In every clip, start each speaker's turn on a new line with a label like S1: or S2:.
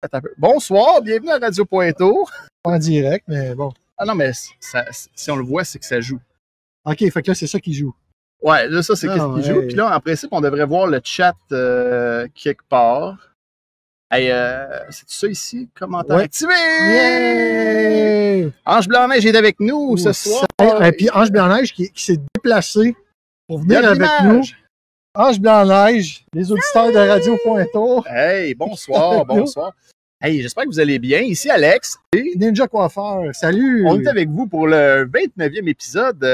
S1: Attends un peu. Bonsoir, bienvenue à Radio Pointeau.
S2: Pas en direct, mais bon.
S1: Ah non, mais si on le voit, c'est que ça joue.
S2: OK, fait que là, c'est ça qui joue.
S1: Ouais, là, ça, c'est qu'est-ce qui joue. Puis là, en principe, on devrait voir le chat quelque part. Hey, c'est ça ici? Commentaire activé!
S2: Yeah!
S1: Ange Blanc-Neige est avec nous ce soir.
S2: Et puis Ange Blanc-Neige qui s'est déplacé pour venir avec nous. Ange Blanc-Neige, les auditeurs de Radio Pointeau.
S1: Hey, bonsoir, bonsoir. Hey, j'espère que vous allez bien. Ici Alex et
S2: Ninja Coiffeur. Salut!
S1: On est avec vous pour le 29e épisode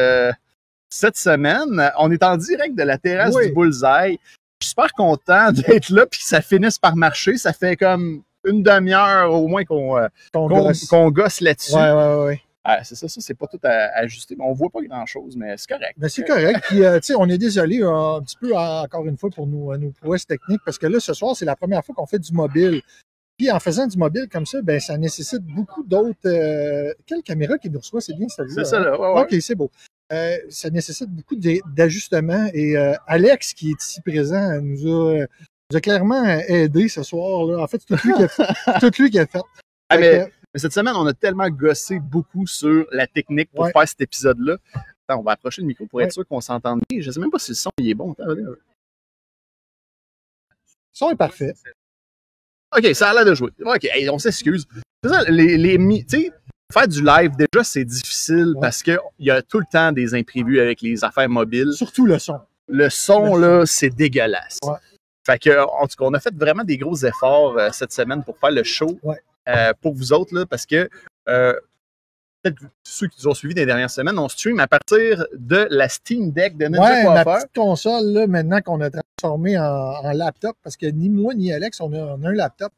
S1: cette semaine. On est en direct de la terrasse du Bullseye. Je suis super content d'être là puis que ça finisse par marcher. Ça fait comme une demi-heure au moins qu'on gosse là-dessus.
S2: Ouais.
S1: C'est ça, c'est pas tout à ajuster. On voit pas grand-chose, mais c'est correct.
S2: Ben, c'est correct. Puis, tu sais, on est désolé un petit peu, encore une fois, pour nos prouesses techniques, parce que là, ce soir, c'est la première fois qu'on fait du mobile. Puis, en faisant du mobile comme ça, ben, ça nécessite beaucoup d'autres... Quelle caméra qui nous reçoit? C'est bien celle-là?
S1: C'est ça, là. Ouais.
S2: OK, c'est beau. Ça nécessite beaucoup d'ajustements. Et Alex, qui est ici présent, nous a clairement aidé ce soir. Là. En fait, c'est tout lui qui a fait.
S1: Mais cette semaine, on a tellement gossé beaucoup sur la technique pour faire cet épisode-là. Attends, on va approcher le micro pour être sûr qu'on s'entende bien. Je ne sais même pas si le son il est bon.
S2: Le son est parfait.
S1: OK, ça a l'air de jouer. OK, hey, on s'excuse. C'est ça, tu sais, faire du live, déjà, c'est difficile parce qu'il y a tout le temps des imprévus avec les affaires mobiles.
S2: Surtout le son.
S1: Le son, là, c'est dégueulasse. Ouais. Fait que, en tout cas, on a fait vraiment des gros efforts cette semaine pour faire le show pour vous autres, là, parce que peut-être ceux qui nous ont suivis des dernières semaines, on stream à partir de la Steam Deck de Ninja Coiffeur.
S2: Ma petite console, là, maintenant qu'on a transformé en laptop, parce que ni moi ni Alex, on a un laptop.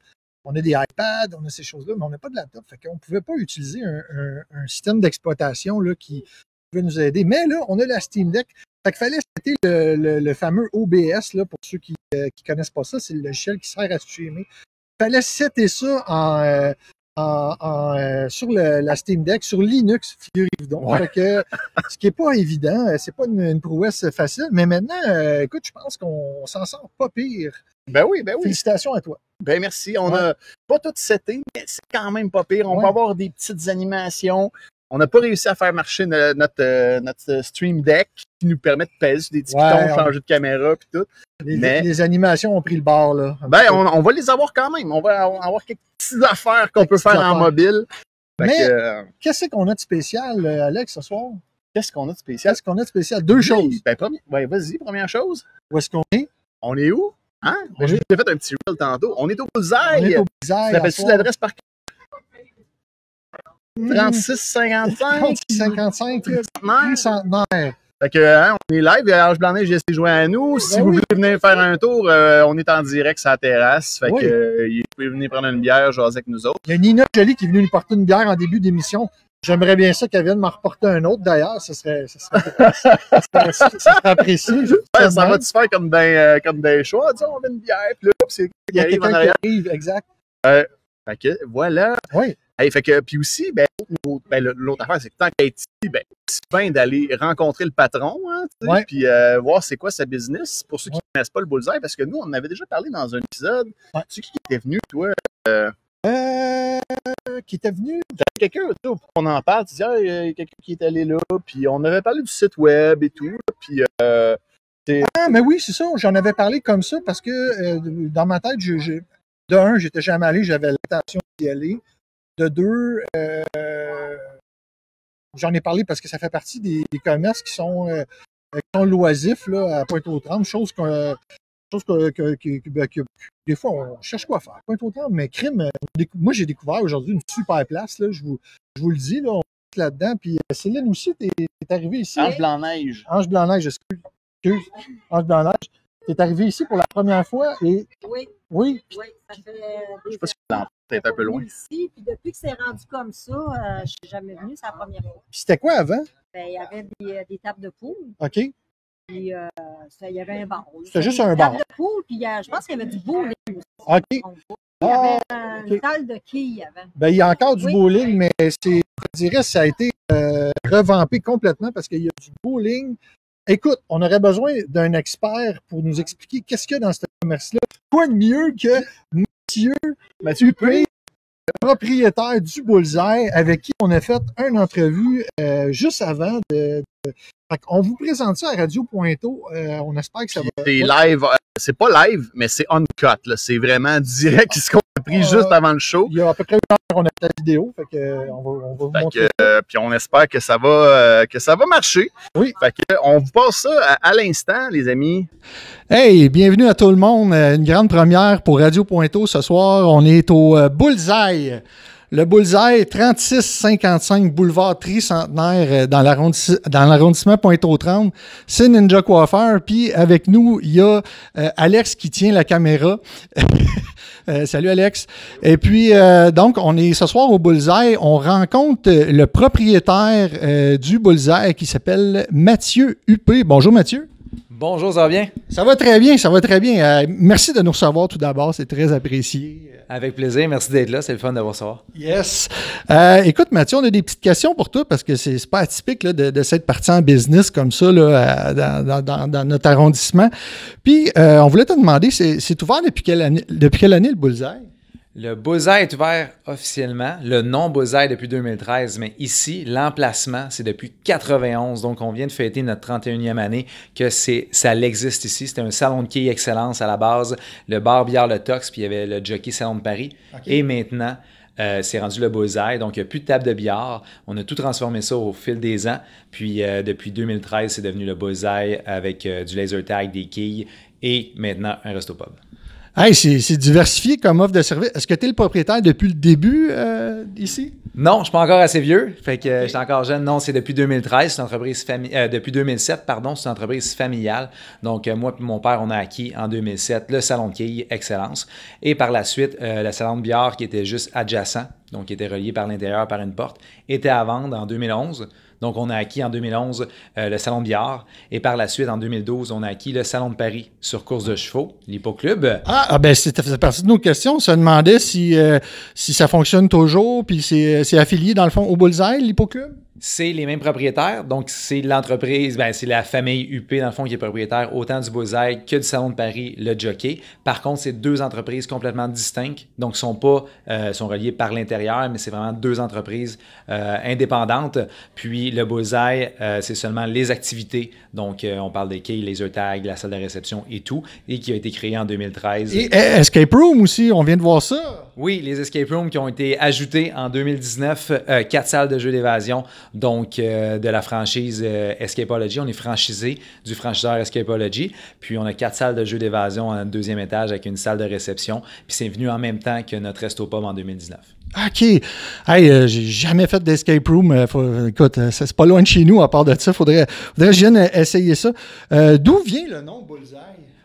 S2: On a des iPads, on a ces choses-là, mais on n'a pas de laptop. Fait qu'on ne pouvait pas utiliser un système d'exploitation là, qui pouvait nous aider. Mais là, on a la Steam Deck. Fait qu'il fallait setter le fameux OBS, là, pour ceux qui ne connaissent pas ça, c'est le logiciel qui sert à streamer. Il fallait setter ça sur la Steam Deck, sur Linux, figurez-vous donc. Fait que, ce qui n'est pas évident, c'est pas une prouesse facile, mais maintenant, écoute, je pense qu'on s'en sort pas pire.
S1: Ben oui.
S2: Félicitations à toi.
S1: Ben merci. On n'a pas tout seté, mais c'est quand même pas pire. On va avoir des petites animations. On n'a pas réussi à faire marcher notre Stream Deck qui nous permet de peser sur des petits pitons, changer de caméra puis tout.
S2: Les animations ont pris le bord, là.
S1: Ben, on va les avoir quand même. On va avoir quelques petites affaires qu'on peut faire en mobile.
S2: Mais qu'est-ce qu'on a de spécial, Alex, ce soir?
S1: Qu'est-ce qu'on a de spécial?
S2: Deux choses.
S1: Ben, vas-y, première chose.
S2: Où est-ce qu'on est?
S1: On est où? Hein? Ben, j'ai fait un petit reel tantôt. On est au Bullseye.
S2: On est au Bullseye.
S1: T'appelles-tu l'adresse par 3655.
S2: 55, centenaire.
S1: Fait que, on est live. Ange Blanc-Neige vient se joindre à nous. Si vous voulez venir faire un tour, on est en direct sur la terrasse. Fait que, vous pouvez venir prendre une bière, jaser avec nous autres.
S2: Il y a Nina Jolie qui est venue nous porter une bière en début d'émission. J'aimerais bien ça qu'elle vienne m'en reporter un autre, d'ailleurs. Ça serait apprécié.
S1: Ouais, ça va-tu faire comme des choix? Disons, on veut une bière, puis là, c'est
S2: il y a quelqu'un qui arrive, exact.
S1: Fait que, voilà.
S2: Oui.
S1: Hey, fait que, puis aussi, l'autre affaire, c'est que tant qu'à être ici, c'est bien d'aller rencontrer le patron, hein, puis voir c'est quoi sa business, pour ceux qui ne connaissent pas le Bullseye, parce que nous, on en avait déjà parlé dans un épisode. Tu sais qui était venu, toi?
S2: Qui était venu?
S1: Quelqu'un, on en parle, tu dis, il y a quelqu'un qui est allé là, puis on avait parlé du site web et tout, puis...
S2: mais oui, c'est ça, j'en avais parlé comme ça, parce que dans ma tête, de un, j'étais jamais allé, j'avais l'intention d'y aller. De deux, j'en ai parlé parce que ça fait partie des commerces qui sont loisifs là, à Pointe-aux-Trembles, chose que des fois, on cherche quoi faire. Pointe-aux-Trembles, mais crime, moi j'ai découvert aujourd'hui une super place, là, je vous le dis, là, on est là-dedans, puis Céline aussi, t'es arrivée ici.
S1: Ange Blanc-Neige.
S2: Ange Blanc-Neige, excuse. Ange Blanc-Neige. T'es arrivé ici pour la première fois et... Oui,
S3: ça fait...
S1: Je sais pas si t'es un peu loin.
S3: Ici, puis depuis que c'est rendu comme ça, je suis jamais venue, c'est la première fois.
S2: Puis c'était quoi avant?
S3: Ben, il y avait des tables de poule.
S2: OK.
S3: Puis il y avait un bar.
S2: C'était juste un bar.
S3: Des tables de poule, puis je pense qu'il y avait du bowling aussi.
S2: OK.
S3: Il y avait une salle de quilles avant.
S2: Ben, il y a encore du bowling, mais je dirais que ça a été revampé complètement parce qu'il y a du bowling. Écoute, on aurait besoin d'un expert pour nous expliquer qu'est-ce qu'il y a dans ce commerce-là. Quoi de mieux que Mathieu P. propriétaire du Bullseye avec qui on a fait une entrevue juste avant on vous présente ça à Radio Pointeau. On espère que ça va.
S1: C'est live. C'est pas live, mais c'est uncut. C'est vraiment direct ce qu'on a pris juste avant le show.
S2: Il y a à peu près une heure qu'on a fait la vidéo. Fait que, on va vous montrer.
S1: Puis on espère que ça va marcher.
S2: Oui.
S1: Fait que, on vous passe ça à l'instant, les amis.
S2: Hey, bienvenue à tout le monde. Une grande première pour Radio Pointeau ce soir. On est au Bullseye. Le Bullseye, 3655 boulevard Tricentenaire dans l'arrondissement Pointe-aux-Trembles. C'est Ninja Coiffeur. Puis avec nous, il y a Alex qui tient la caméra. Salut Alex. Et puis, donc, on est ce soir au Bullseye. On rencontre le propriétaire du Bullseye qui s'appelle Mathieu Huppé. Bonjour Mathieu.
S4: Bonjour, ça va bien?
S2: Ça va très bien, ça va très bien. Merci de nous recevoir tout d'abord, c'est très apprécié.
S4: Avec plaisir, merci d'être là, c'est le fun de vous recevoir.
S2: Yes. Écoute Mathieu, on a des petites questions pour toi parce que c'est pas atypique là, de cette partie en business comme ça là, dans notre arrondissement. Puis, on voulait te demander, c'est ouvert depuis quelle année le Bullseye?
S4: Le Bullseye est ouvert officiellement, le nom Bullseye depuis 2013, mais ici, l'emplacement, c'est depuis 91. Donc, on vient de fêter notre 31e année que ça existe ici. C'était un salon de quilles excellence à la base, le bar Bière Le Tox, puis il y avait le Jockey Salon de Paris. Okay. Et maintenant, c'est rendu le Bullseye, donc il n'y a plus de table de billard. On a tout transformé ça au fil des ans. Puis, depuis 2013, c'est devenu le Bullseye avec du laser tag, des quilles et maintenant un resto-pub.
S2: Hey, c'est diversifié comme offre de service. Est-ce que tu es le propriétaire depuis le début ici?
S4: Non, je suis pas encore assez vieux. Fait que je suis encore jeune. Non, c'est depuis 2013. C'est une entreprise depuis 2007, pardon. C'est une entreprise familiale. Donc, moi et mon père, on a acquis en 2007 le salon de quilles Excellence. Et par la suite, le salon de billard qui était juste adjacent, donc qui était relié par l'intérieur par une porte, était à vendre en 2011. Donc, on a acquis en 2011 le salon de billard. Et par la suite, en 2012, on a acquis le salon de Paris sur course de chevaux, l'Hippoclub.
S2: Ben, ça faisait partie de nos questions. On se demandait si ça fonctionne toujours, puis c'est affilié, dans le fond, au Bullseye, l'Hippoclub?
S4: C'est les mêmes propriétaires. Donc, c'est l'entreprise, c'est la famille Huppé, dans le fond, qui est propriétaire autant du Bullseye que du Salon de Paris, le Jockey. Par contre, c'est deux entreprises complètement distinctes. Donc, sont reliées par l'intérieur, mais c'est vraiment deux entreprises indépendantes. Puis, le Bullseye, c'est seulement les activités. Donc, on parle des quilles, laser tag, la salle de réception et tout, et qui a été créé en 2013.
S2: Et Escape Room aussi, on vient de voir ça.
S4: Oui, les Escape Rooms qui ont été ajoutés en 2019, 4 salles de jeux d'évasion. Donc, de la franchise Escapology. On est franchisé du franchiseur Escapology. Puis, on a 4 salles de jeux d'évasion en deuxième étage avec une salle de réception. Puis, c'est venu en même temps que notre Resto Pub en 2019.
S2: OK. Hey, j'ai jamais fait d'escape room. Écoute, c'est pas loin de chez nous à part de ça. Faudrait que je vienne essayer ça. D'où vient le nom Bullseye?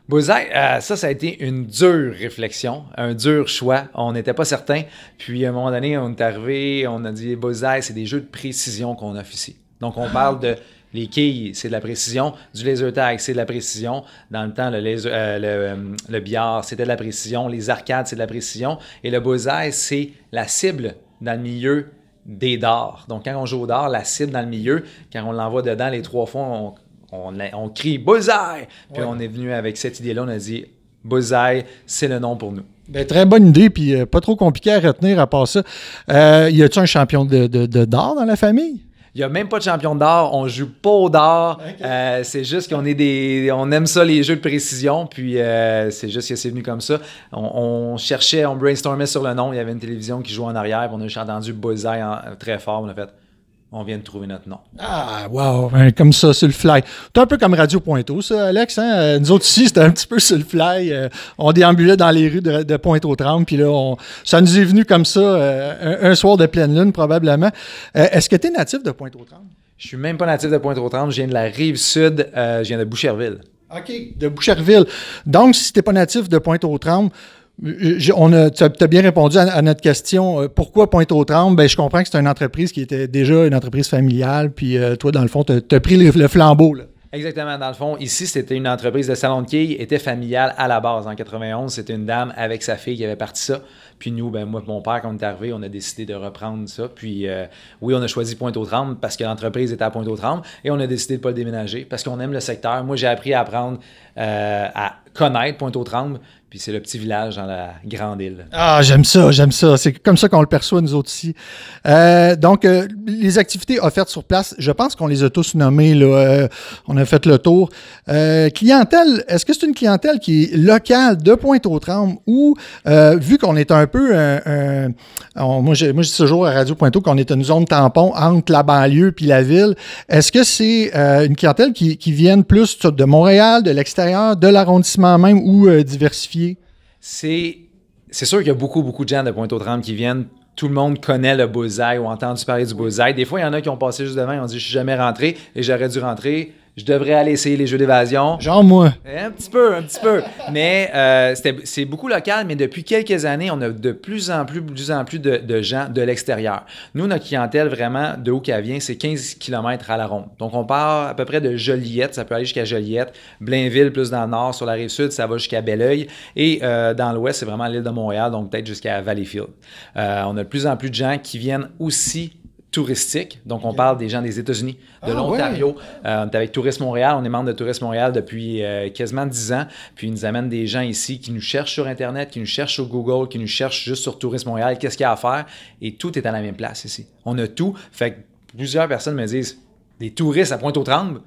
S4: Bullseye, ça a été une dure réflexion, un dur choix. On n'était pas certain. Puis, à un moment donné, on est arrivé, on a dit Bullseye, c'est des jeux de précision qu'on offre ici. Donc, on parle de les quilles, c'est de la précision. Du laser tag, c'est de la précision. Dans le temps, le billard, c'était de la précision. Les arcades, c'est de la précision. Et le Bullseye, c'est la cible dans le milieu des dards. Donc, quand on joue au dard, la cible dans le milieu, quand on l'envoie dedans les 3 fois, on crie « Bullseye ». Puis on est venu avec cette idée-là, on a dit « Bullseye, c'est le nom pour nous ».
S2: Ben, très bonne idée, puis pas trop compliqué à retenir à part ça. Y a-t-il un champion de dard dans la famille?
S4: Il n'y a même pas de champion de dard, on joue pas au dard. Okay. C'est juste qu'on on aime ça les jeux de précision, puis c'est juste que c'est venu comme ça. On cherchait, on brainstormait sur le nom, il y avait une télévision qui jouait en arrière, puis on a juste entendu Bullseye très fort, on a fait on vient de trouver notre nom.
S2: Ah, wow! Comme ça, sur le fly. C'est un peu comme Radio Pointeau, ça, Alex. Hein? Nous autres ici, c'était un petit peu sur le fly. On déambulait dans les rues de Pointe-aux-Trembles, puis là, ça nous est venu comme ça, un soir de pleine lune, probablement. Est-ce que tu es natif de Pointe-aux-Trembles?
S4: Je suis même pas natif de Pointe-aux-Trembles. Je viens de la Rive-Sud. Je viens de Boucherville.
S2: OK, de Boucherville. Donc, si tu n'es pas natif de Pointe-aux-Trembles, tu as bien répondu à notre question. Pourquoi Pointe-aux-Trembles? Ben, je comprends que c'est une entreprise qui était déjà une entreprise familiale, puis toi, dans le fond, tu as pris le flambeau. Là.
S4: Exactement. Dans le fond, ici, c'était une entreprise de salon de quilles, était familiale à la base. En 91, c'était une dame avec sa fille qui avait parti ça. Puis nous, moi et mon père, quand on est arrivé, on a décidé de reprendre ça. Puis oui, on a choisi Pointe-aux-Trembles parce que l'entreprise était à Pointe-aux-Trembles et on a décidé de ne pas le déménager parce qu'on aime le secteur. Moi, j'ai appris à apprendre à connaître Pointe-aux-Trembles, puis c'est le petit village dans la grande île.
S2: Ah, j'aime ça. C'est comme ça qu'on le perçoit, nous autres ici. Donc, les activités offertes sur place, je pense qu'on les a tous nommées, là. On a fait le tour. Clientèle, est-ce que c'est une clientèle qui est locale de Pointe-aux-Trembles ou, vu qu'on est un peu... moi, je dis toujours à Radio Pointe-aux qu'on est une zone tampon entre la banlieue puis la ville, est-ce que c'est une clientèle qui vienne plus de Montréal, de l'extérieur, de l'arrondissement même ou diversifiée?
S4: C'est sûr qu'il y a beaucoup de gens de Pointe-aux-Trembles qui viennent. Tout le monde connaît le Bullseye ou a entendu parler du Bullseye. Des fois, il y en a qui ont passé juste devant et ont dit « Je suis jamais rentré et j'aurais dû rentrer. Je devrais aller essayer les jeux d'évasion. »
S2: Genre moi.
S4: Un petit peu. Mais c'est beaucoup local, mais depuis quelques années, on a de plus en plus de gens de l'extérieur. Nous, notre clientèle, vraiment, de où qu'elle vient, c'est 15 km à la ronde. Donc, on part à peu près de Joliette, ça peut aller jusqu'à Joliette, Blainville, plus dans le nord, sur la rive sud, ça va jusqu'à Belleuil. Et dans l'ouest, c'est vraiment l'île de Montréal, donc peut-être jusqu'à Valleyfield. On a de plus en plus de gens qui viennent aussi touristique. Donc, on parle des gens des États-Unis, de l'Ontario. Ouais. On est avec Tourisme Montréal. On est membre de Tourisme Montréal depuis quasiment 10 ans. Puis, ils nous amènent des gens ici qui nous cherchent sur Internet, qui nous cherchent sur Google, qui nous cherchent juste sur Tourisme Montréal. Qu'est-ce qu'il y a à faire? Et tout est à la même place ici. On a tout. Fait que plusieurs personnes me disent, des touristes à Pointe-aux-Trembles?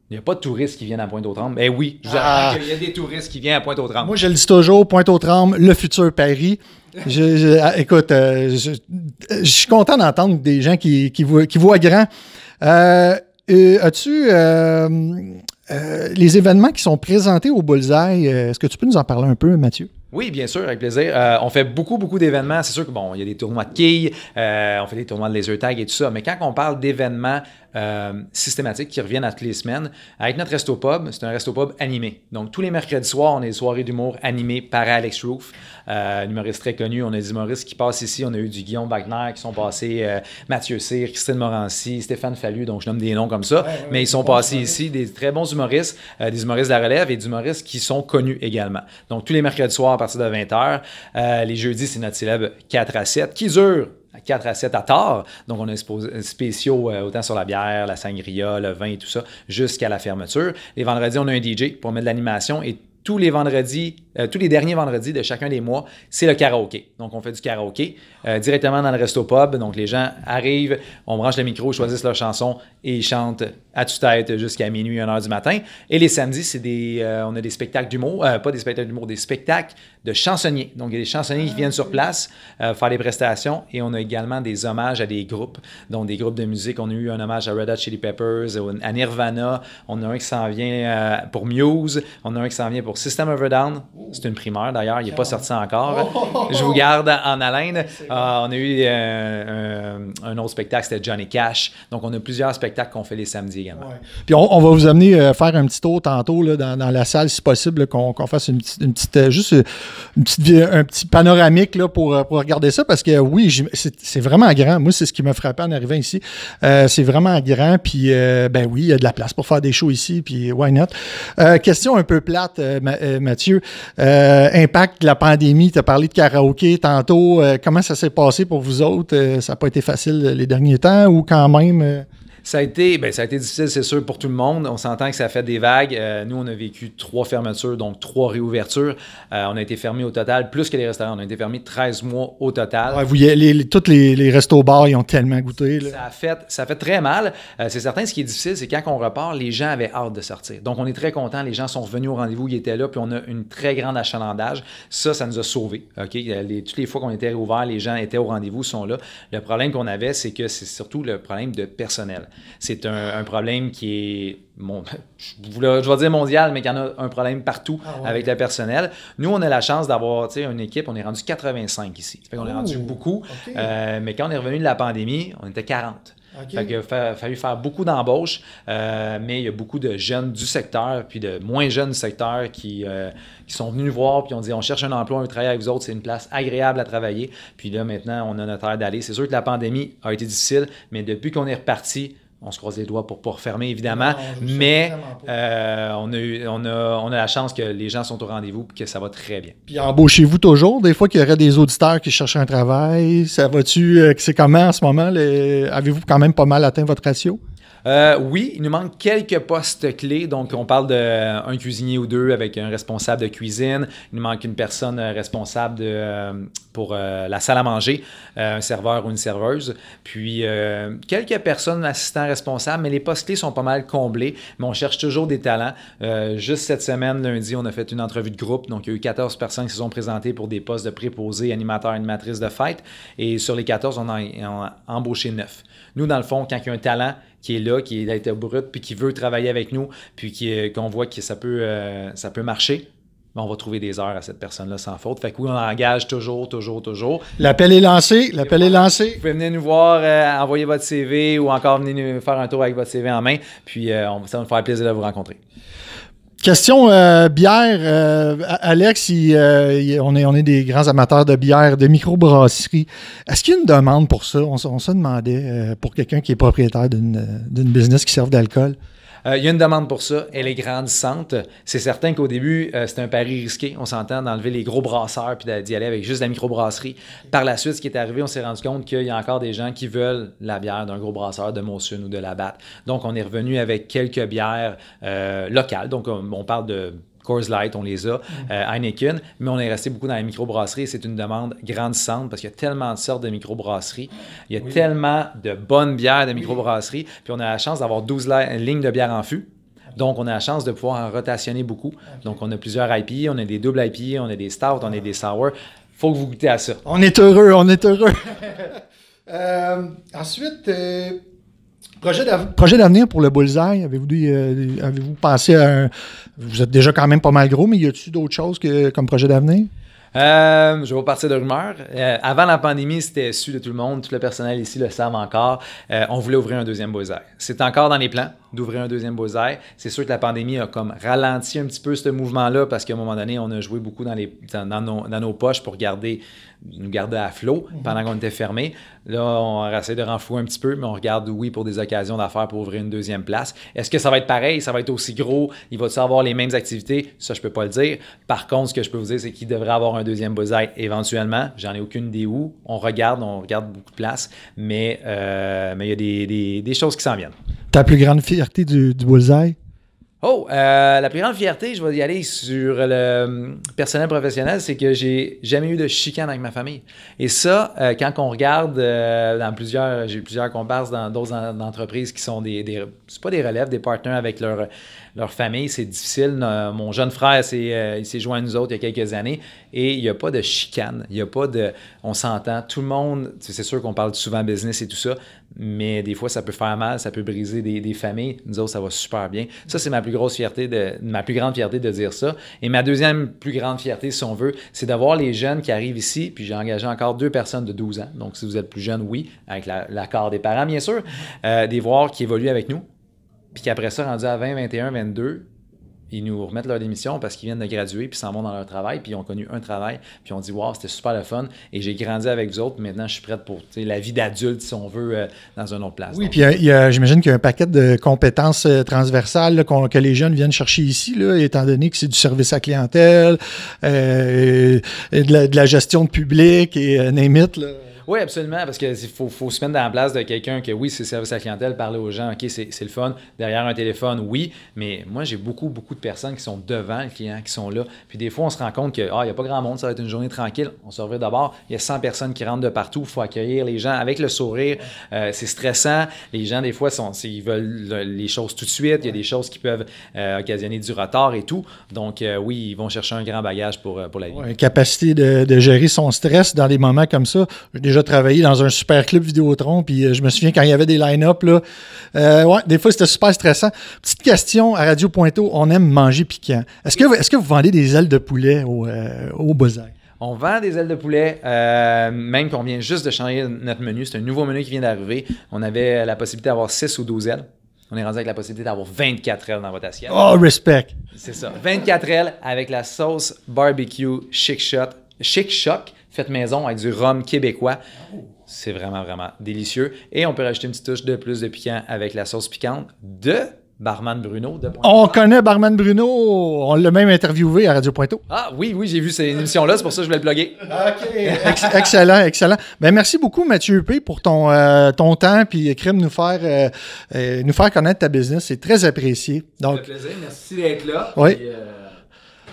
S4: Il n'y a pas de touristes qui viennent à Pointe-aux-Trembles. Eh oui, je vous apprends qu'il y a des touristes qui viennent à Pointe-aux-Trembles.
S2: Moi, je le dis toujours, Pointe-aux-Trembles, le futur Paris. Écoute, je suis content d'entendre des gens qui voient grand. As-tu les événements qui sont présentés au Bullseye, est-ce que tu peux nous en parler un peu, Mathieu?
S4: Oui, bien sûr, avec plaisir. On fait beaucoup d'événements. C'est sûr que bon, il y a des tournois de quilles, on fait des tournois de laser tag et tout ça. Mais quand on parle d'événements systématiques qui reviennent à toutes les semaines, avec notre resto pub, c'est un resto pub animé. Donc tous les mercredis soirs, on a des soirées d'humour animées par Alex Roof, un humoriste très connu. On a des humoristes qui passent ici. On a eu du Guillaume Wagner qui sont passés, Mathieu Cyr, Christine Morancy, Stéphane Fallu, donc je nomme des noms comme ça. Mais ils sont passés ici, des très bons humoristes, des humoristes de la relève et des humoristes qui sont connus également. Donc tous les mercredis soirs à partir de 20h. Les jeudis, c'est notre célèbre 4 à 7 qui dure 4 à 7 à tard. Donc, on a spéciaux autant sur la bière, la sangria, le vin et tout ça, jusqu'à la fermeture. Les vendredis, on a un DJ pour mettre de l'animation et tous les derniers vendredis de chacun des mois, c'est le karaoké. Donc, on fait du karaoké directement dans le resto pub. Donc, les gens arrivent, on branche le micro, choisissent leur chanson et ils chantent à tue-tête jusqu'à minuit, 1h du matin. Et les samedis, on a des spectacles d'humour, pas des spectacles d'humour, des spectacles de chansonniers. Donc, il y a des chansonniers qui viennent sur place faire des prestations et on a également des hommages à des groupes. Donc, des groupes de musique. On a eu un hommage à Red Hot Chili Peppers, à Nirvana. On a un qui s'en vient pour Muse. On a un qui s'en vient pour System of a Down. C'est une primeur d'ailleurs, il n'est pas sorti encore. Je vous garde en haleine. On a eu un autre spectacle, c'était Johnny Cash. Donc, on a plusieurs spectacles qu'on fait les samedis également. Ouais.
S2: Puis, on va vous amener faire un petit tour tantôt là, dans la salle, si possible, qu'on fasse un petit panoramique là, pour regarder ça. Parce que oui, c'est vraiment grand. Moi, c'est ce qui m'a frappé en arrivant ici. C'est vraiment grand. Puis, ben oui, il y a de la place pour faire des shows ici. Puis, why not? Question un peu plate, Mathieu. Impact de la pandémie, tu as parlé de karaoké tantôt. Comment ça s'est passé pour vous autres? Ça n'a pas été facile les derniers temps ou quand même?
S4: Ça a été difficile, c'est sûr, pour tout le monde. On s'entend que ça a fait des vagues. Nous, on a vécu 3 fermetures, donc 3 réouvertures. On a été fermés au total, plus que les restaurants. On a été fermés 13 mois au total. Ouais,
S2: tous les restos-bars, ils ont tellement goûté. Là.
S4: Ça a fait très mal. C'est certain, ce qui est difficile, c'est quand on repart, les gens avaient hâte de sortir. Donc, on est très contents. Les gens sont revenus au rendez-vous, ils étaient là, puis on a une très grande achalandage. Ça nous a sauvés. Okay? Toutes les fois qu'on était réouverts, les gens étaient au rendez-vous, sont là. Le problème qu'on avait, c'est que c'est surtout le problème de personnel. C'est un problème qui est, je vais dire mondial, mais qu'il y en a un problème partout avec le personnel. Nous, on a la chance d'avoir une équipe, on est rendu 85 ici. Ça fait qu'on est rendu beaucoup, mais quand on est revenu de la pandémie, on était 40. Okay. Fait qu'il a fallu faire beaucoup d'embauches, mais il y a beaucoup de jeunes du secteur, puis de moins jeunes du secteur qui sont venus nous voir, puis on dit on cherche un emploi, on veut travailler avec vous autres, c'est une place agréable à travailler. Puis là, maintenant, on a notre air d'aller. C'est sûr que la pandémie a été difficile, mais depuis qu'on est reparti, on se croise les doigts pour ne pas refermer, évidemment, mais on a la chance que les gens sont au rendez-vous et que ça va très bien.
S2: Puis embauchez-vous toujours? Des fois qu'il y aurait des auditeurs qui cherchent un travail, ça va-tu? C'est comment en ce moment? Avez-vous quand même pas mal atteint votre ratio?
S4: Oui, il nous manque quelques postes clés. Donc, on parle d'un cuisinier ou deux avec un responsable de cuisine. Il nous manque une personne responsable pour la salle à manger, un serveur ou une serveuse. Puis, quelques personnes assistants responsables, mais les postes clés sont pas mal comblés. Mais on cherche toujours des talents. Juste cette semaine, lundi, on a fait une entrevue de groupe. Donc, il y a eu 14 personnes qui se sont présentées pour des postes de préposés, animateurs, animatrices de fête. Et sur les 14, on a embauché 9. Nous, dans le fond, quand il y a un talent qui est là, qui est brut, puis qui veut travailler avec nous, puis qu'on voit que ça peut marcher, ben on va trouver des heures à cette personne-là sans faute. Fait que oui, on engage toujours.
S2: L'appel est lancé, l'appel est lancé.
S4: Vous pouvez venir nous voir, envoyer votre CV ou encore venir nous faire un tour avec votre CV en main, puis ça va nous faire plaisir de vous rencontrer.
S2: Question bière. Alex, on est des grands amateurs de bière, de microbrasserie. Est-ce qu'il y a une demande pour ça? On se demandait pour quelqu'un qui est propriétaire d'une business qui sert d'alcool.
S4: Il y a une demande pour ça. Elle est grandissante. C'est certain qu'au début, c'était un pari risqué. On s'entend d'enlever les gros brasseurs puis d'y aller avec juste la microbrasserie. Par la suite, ce qui est arrivé, on s'est rendu compte qu'il y a encore des gens qui veulent la bière d'un gros brasseur, de Molson ou de Labatt. Donc, on est revenu avec quelques bières locales. Donc, on parle de Coors Light, on les a, Heineken, mais on est resté beaucoup dans la microbrasserie. C'est une demande grandissante parce qu'il y a tellement de sortes de microbrasseries. Il y a tellement de bonnes bières de microbrasserie. Puis on a la chance d'avoir 12 lignes de bière en fût. Donc, on a la chance de pouvoir en rotationner beaucoup. Donc, on a plusieurs IPA, on a des doubles IPA, on a des stouts, on a des sour. Faut que vous goûtez à ça.
S2: On est heureux. Ensuite... Projet d'avenir pour le Bullseye, avez-vous pensé à vous êtes déjà quand même pas mal gros, mais y a-t-il d'autres choses comme projet d'avenir?
S4: Je vais partir de rumeurs. Avant la pandémie, c'était su de tout le monde, tout le personnel ici le savent encore. On voulait ouvrir un deuxième Bullseye. C'est encore dans les plans d'ouvrir un deuxième Bullseye. C'est sûr que la pandémie a comme ralenti un petit peu ce mouvement-là parce qu'à un moment donné, on a joué beaucoup dans nos poches pour nous garder à flot pendant qu'on était fermé. Là, on a essayé de renflouer un petit peu, mais on regarde, oui, pour des occasions d'affaires pour ouvrir une deuxième place. Est-ce que ça va être pareil? Ça va être aussi gros? Il va-t-il avoir les mêmes activités? Ça, je peux pas le dire. Par contre, ce que je peux vous dire, c'est qu'il devrait avoir un deuxième Bullseye éventuellement. J'en ai aucune idée où. On regarde beaucoup de places, mais il y a des choses qui s'en viennent.
S2: Ta plus grande fierté du Bullseye?
S4: La plus grande fierté, je vais y aller sur le personnel professionnel, c'est que j'ai jamais eu de chicane avec ma famille. Et ça, quand on regarde j'ai eu plusieurs comparses dans d'autres entreprises qui sont c'est pas des relèves, des partenaires avec leur famille, c'est difficile. Mon jeune frère, il s'est joint à nous autres il y a quelques années et il n'y a pas de chicane. Il n'y a pas on s'entend. Tout le monde, c'est sûr qu'on parle souvent business et tout ça, mais des fois, ça peut faire mal, ça peut briser des familles. Nous autres, ça va super bien. Ça, c'est ma plus grande fierté de dire ça. Et ma deuxième plus grande fierté, si on veut, c'est d'avoir les jeunes qui arrivent ici, puis j'ai engagé encore 2 personnes de 12 ans. Donc, si vous êtes plus jeune, oui, avec l'accord des parents, bien sûr, des voir qui évoluent avec nous. Puis qu'après ça, rendu à 20, 21, 22, ils nous remettent leur démission parce qu'ils viennent de graduer puis s'en vont dans leur travail, puis ils ont connu un travail, puis on dit « Wow, c'était super le fun et j'ai grandi avec vous autres, maintenant je suis prête pour la vie d'adulte, si on veut, dans une autre place. »
S2: Oui, donc, puis j'imagine qu'il y a un paquet de compétences transversales là, que les jeunes viennent chercher ici, là, étant donné que c'est du service à clientèle, et de la gestion de public et name it, là.
S4: Oui, absolument, parce qu'il faut se mettre dans la place de quelqu'un que, oui, c'est service à la clientèle, parler aux gens, OK, c'est le fun. Derrière un téléphone, oui, mais moi, j'ai beaucoup de personnes qui sont devant le client, qui sont là. Puis des fois, on se rend compte qu'il n'y a pas grand monde, ça va être une journée tranquille. On se revient d'abord, il y a 100 personnes qui rentrent de partout, il faut accueillir les gens avec le sourire. C'est stressant. Les gens, des fois, ils veulent les choses tout de suite. Il y a des choses qui peuvent occasionner du retard et tout. Donc, oui, ils vont chercher un grand bagage pour la vie.
S2: Ouais, capacité de gérer son stress dans des moments comme ça. J'ai déjà travaillé dans un super club Vidéotron, puis je me souviens quand il y avait des line-up, là, des fois, c'était super stressant. Petite question à Radio Pointeau, on aime manger piquant. Est-ce que vous vendez des ailes de poulet au Bullseye?
S4: On vend des ailes de poulet, même qu'on vient juste de changer notre menu. C'est un nouveau menu qui vient d'arriver. On avait la possibilité d'avoir 6 ou 12 ailes. On est rendu avec la possibilité d'avoir 24 ailes dans votre assiette.
S2: Oh, respect! C'est
S4: ça. 24 ailes avec la sauce barbecue Chic Choc, faite maison avec du rhum québécois. C'est vraiment, vraiment délicieux. Et on peut rajouter une petite touche de plus de piquant avec la sauce piquante de Barman Bruno de
S2: On connaît Barman Bruno, on l'a même interviewé à Radio Pointeau.
S4: Ah oui, j'ai vu cette émission-là, c'est pour ça que je voulais le plugger.
S2: OK. Excellent, excellent. Ben, merci beaucoup, Mathieu Huppé, pour ton temps puis crime nous faire connaître ta business. C'est très apprécié. Donc,
S4: Ça fait plaisir, merci d'être là.
S2: Oui.
S4: Puis,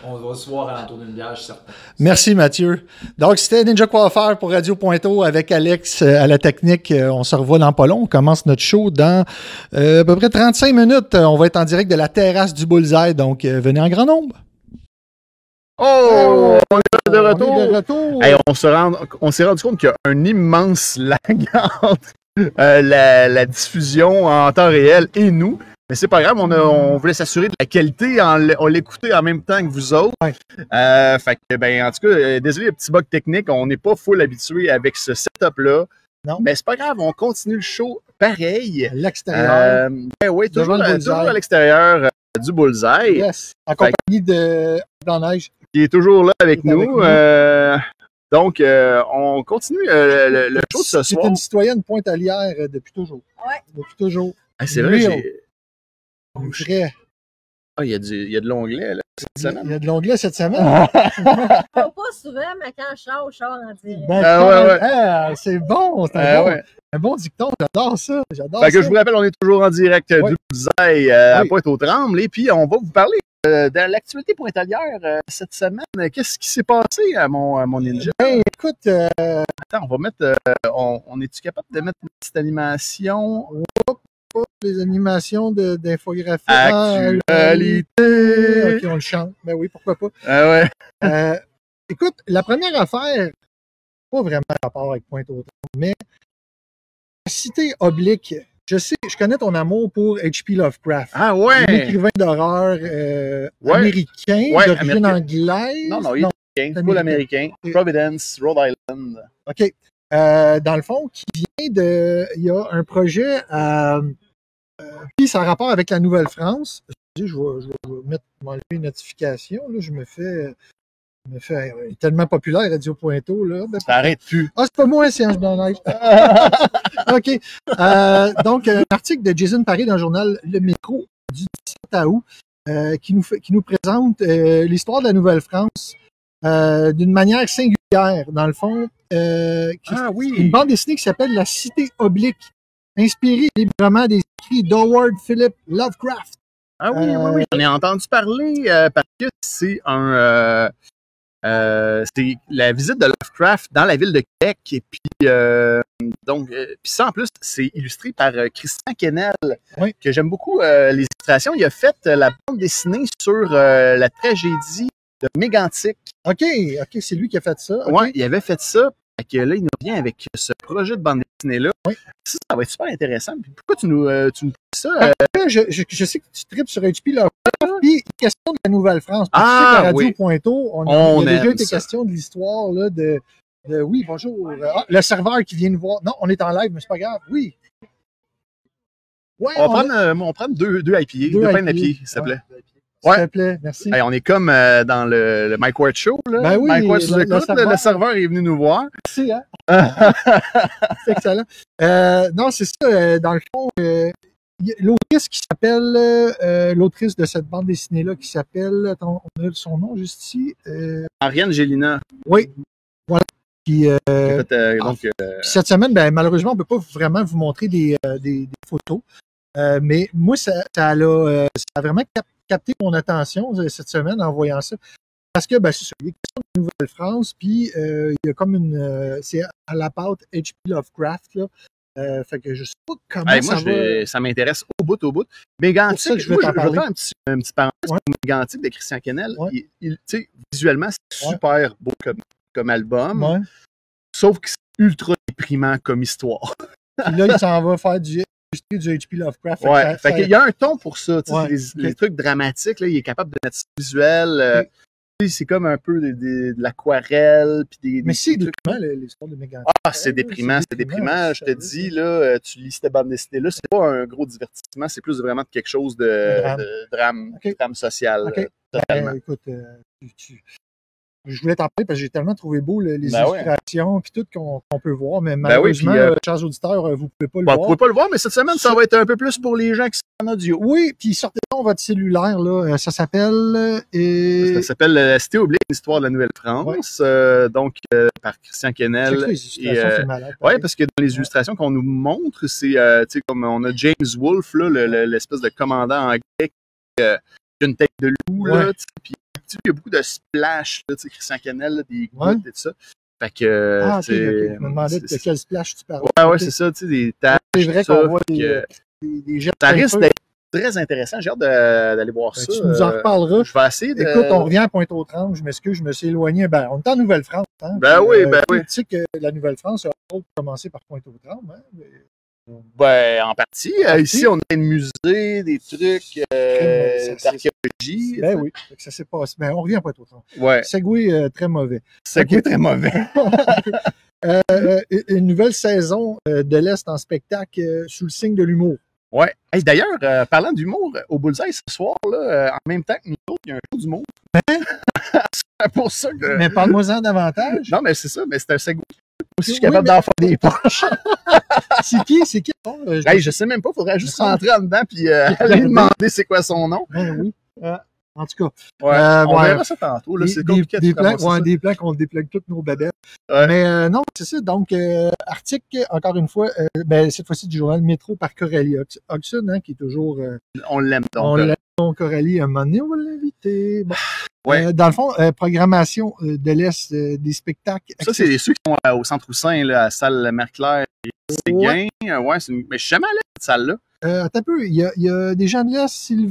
S4: on va se voir à l'entour d'une bière, je suis certain.
S2: merci, Mathieu. Donc, c'était Ninja Coiffeur pour Radio Pointeau avec Alex à la technique. On se revoit dans pas long. On commence notre show dans à peu près 35 minutes. On va être en direct de la terrasse du Bullseye. Donc, venez en grand nombre.
S1: Oh! On est de retour!
S2: On est de retour.
S1: Hey, on s'est rendu compte qu'il y a un immense lag entre la diffusion en temps réel et nous. Mais c'est pas grave, on voulait s'assurer de la qualité on l'écoutait en même temps que vous autres.
S2: Ouais.
S1: Fait que, ben, en tout cas, désolé, le petit bug technique, on n'est pas full habitué avec ce setup-là.
S2: Non.
S1: Mais c'est pas grave, on continue le show pareil.
S2: À l'extérieur.
S1: Ben oui, toujours
S2: Devant le
S1: toujours
S2: Bullseye.
S1: à l'extérieur du Bullseye,
S2: Yes. En compagnie de Blanc-Neige.
S1: qui est toujours là avec
S2: Il est avec
S1: nous.
S2: nous.
S1: Donc, on continue le show de ce
S2: C'est
S1: soir.
S2: une citoyenne pointalière depuis toujours.
S3: Ouais.
S2: Depuis toujours.
S1: Ah, c'est vrai,
S2: Real. Vrai.
S1: il y a de l'onglet là, cette
S2: Il y
S1: semaine.
S2: a de l'onglet cette semaine.
S3: Pas souvent, mais quand je sors en direct.
S2: Ben,
S1: Ouais.
S2: c'est bon. C'est
S1: Ouais.
S2: un bon dicton. J'adore ça. J'adore
S1: Fait que
S2: ça.
S1: je vous rappelle, on est toujours en direct
S2: Ouais.
S1: du Bullseye à
S2: Oui.
S1: Pointe-aux-Trembles. Et puis, on va vous parler de l'actualité pointalière cette semaine. Qu'est-ce qui s'est passé à mon ninja?
S2: Ben, écoute,
S1: Attends, on va mettre. On est-tu capable de mettre une petite animation?
S2: les animations d'infographie.
S1: Actualité!
S2: OK, on le chante. Ben oui, pourquoi pas.
S1: Ah ouais.
S2: Écoute, la première affaire, pas vraiment rapport avec Pointe-aux-Trembles, mais la cité oblique. Je connais ton amour pour H.P. Lovecraft.
S1: Ah
S2: Un
S1: ouais!
S2: écrivain d'horreur
S1: Ouais.
S2: américain,
S1: Ouais,
S2: d'origine
S1: américain.
S2: anglaise.
S1: Non, il est américain. Full américain. Providence, Rhode Island.
S2: OK. Dans le fond, il y a un projet puis ça a rapport avec la Nouvelle-France. Je vais m'enlever une notification. Là, je me fais tellement populaire Radio Pointeau. Là. Ben,
S1: Ça arrête plus.
S2: c'est pas moi, c'est Ange Blanc-Neige. OK. Donc, un article de Jason Paré dans le journal Le Métro du 17 août qui nous présente l'histoire de la Nouvelle-France d'une manière singulière. Dans le fond, une bande dessinée qui s'appelle La Cité oblique, inspirée librement des écrits d'Howard Philip Lovecraft.
S1: Ah oui. J'en ai entendu parler parce que c'est c'est la visite de Lovecraft dans la ville de Québec. Et puis, puis ça, en plus, c'est illustré par Christian Kennel, que j'aime beaucoup les illustrations. Il a fait la bande dessinée sur la tragédie de Mégantic.
S2: OK, c'est lui qui a fait ça. Okay.
S1: Oui, il avait fait ça. Fait que là, il nous revient avec ce projet de bande dessinée-là.
S2: Oui.
S1: Ça va être super intéressant. Puis pourquoi tu nous dis ça?
S2: Je sais que tu tripes sur HP Lovecraft, puis question de la Nouvelle-France. Puis
S1: Ah,
S2: tu sais qu'à Radio
S1: oui.
S2: Pointeau,
S1: On
S2: il y a déjà
S1: aime
S2: été
S1: ça.
S2: question de l'histoire là, de oui, bonjour. Le serveur qui vient nous voir. Non, on est en live, mais c'est pas grave. Oui. Ouais,
S1: On va prendre deux IPA, deux pains d'IPA, s'il te plaît.
S2: S'il te plaît, merci.
S1: Hey, on est comme dans le Mike Ward Show. Là.
S2: Ben oui,
S1: Mike Ward sous écoute, le serveur est venu nous voir.
S2: Merci, hein? C'est excellent. Non, c'est ça. Dans le fond, l'autrice qui s'appelle, l'autrice de cette bande dessinée-là qui s'appelle, attends, on a son nom juste ici.
S1: Ariane Gélina.
S2: Oui, voilà. Puis,
S1: Donc,
S2: cette semaine, ben, malheureusement, on ne peut pas vraiment vous montrer des photos. Mais moi, ça a vraiment capté mon attention cette semaine en voyant ça. Parce que, ben, c'est ça, il y a question de Nouvelle-France, puis il y a comme c'est à la pâte H.P. Lovecraft, là. Fait que je sais pas comment ça va.
S1: Ça m'intéresse au bout. Mégantic,
S2: C'est pour ça que je veux
S1: moi,
S2: t'en
S1: je vais
S2: parler.
S1: faire un petit parenthèse
S2: Ouais.
S1: pour Mégantic de Christian Kennel.
S2: Ouais.
S1: Tu sais, visuellement, c'est super beau comme album,
S2: Ouais.
S1: sauf que c'est ultra déprimant comme histoire.
S2: Puis là, il s'en va faire du H.P. Lovecraft.
S1: Ouais, fait qu'il y a un ton pour ça, tu sais,
S2: Ouais,
S1: les trucs dramatiques, là, il est capable de mettre ça visuel. Tu sais, c'est comme un peu de l'aquarelle.
S2: Mais c'est déprimant, l'histoire de Mégantic.
S1: Ah, c'est déprimant. Je te dis, là, tu lis cette bande dessinée-là, c'est pas un gros divertissement, c'est plus vraiment quelque chose de drame social.
S2: OK.
S1: Totalement.
S2: Écoute, je voulais t'en parler parce que j'ai tellement trouvé beau les
S1: Ben ouais.
S2: illustrations puis tout qu'on peut voir, mais
S1: Ben oui,
S2: malheureusement,
S1: puis,
S2: chers auditeurs, vous pouvez pas le
S1: Bon, vous
S2: voir.
S1: pouvez pas le voir, mais cette semaine, ça va être un peu plus pour les gens qui sont en audio.
S2: Oui, puis sortez donc votre cellulaire, là. Ça s'appelle...
S1: Ça s'appelle La Cité oubliée, l'histoire de la Nouvelle-France, donc par Christian Kennel.
S2: Check les illustrations, c'est malade.
S1: Oui, parce que dans les illustrations qu'on nous montre, c'est tu sais, comme on a James Wolfe, là, l'espèce de commandant anglais qui a une tête de loup, là, tu sais, puis il y a beaucoup de splash, là, tu sais, Christian Kennel, là, des gouttes et tout ça. Fait que,
S2: Ah, ok,
S1: tu sais,
S2: ok. Je me demandais de quel splash tu parlais.
S1: Ouais,
S2: Ok.
S1: c'est ça, tu sais, des taches.
S2: C'est vrai
S1: ça,
S2: qu'on voit
S1: fait que
S2: des jets de
S1: ça risque
S2: peinture.
S1: d'être très intéressant. J'ai hâte d'aller voir
S2: Ben,
S1: ça.
S2: tu nous en reparleras.
S1: Je vais essayer de...
S2: Écoute, on revient à Pointe-aux-Trembles. Je m'excuse, je me suis éloigné. Ben, on est en Nouvelle-France. Hein?
S1: Ben
S2: Puis,
S1: oui, ben oui.
S2: Tu sais que la Nouvelle-France a commencé par Pointe-aux-Trembles. Hein?
S1: Ben, en partie.
S2: partie.
S1: Ici, on a des musées, des trucs d'archéologie.
S2: Ben oui, fait que ça s'est passé. Ben, on revient à Pointe-aux-Trembles.
S1: Ouais.
S2: Segway très mauvais.
S1: C'est très mauvais.
S2: Une nouvelle saison de l'Est en spectacle sous le signe de l'humour.
S1: Ouais. Hey, d'ailleurs, parlant d'humour, au Bullseye ce soir, là, en même temps que nous autres, il y a un show d'humour. C'est pour ça que...
S2: Mais parle-moi-en davantage.
S1: Non, mais c'est ça, mais c'est un segway. Moi aussi, je suis
S2: Oui,
S1: capable d'en faire des poches.
S2: C'est qui? C'est qui? Oh,
S1: Hey, je sais même pas, il faudrait juste
S2: me semble-
S1: rentrer en dedans puis aller demander c'est quoi son nom.
S2: Ben oui. En tout cas,
S1: Ouais, on
S2: ouais.
S1: verra ça tantôt. Là, c'est compliqué
S2: des
S1: de
S2: plans,
S1: ramasser ça.
S2: des plans qu'on déplugue toutes nos babettes.
S1: Ouais.
S2: Mais non, c'est ça. Donc, article, encore une fois, ben, cette fois-ci du journal Métro par Coralie Hodgson, hein, qui est toujours...
S1: On l'aime donc.
S2: on l'aime, Coralie, un moment donné, on va l'inviter. Bon.
S1: Ouais.
S2: Dans le fond, programmation de l'Est, des spectacles.
S1: Ça, c'est ceux qui sont au Centre Houssin, là, à la salle Marie-Claire et Séguin. Ouais, mais je suis jamais allé à cette salle-là.
S2: Attends un peu, il y a des gens de l'Est, s'ils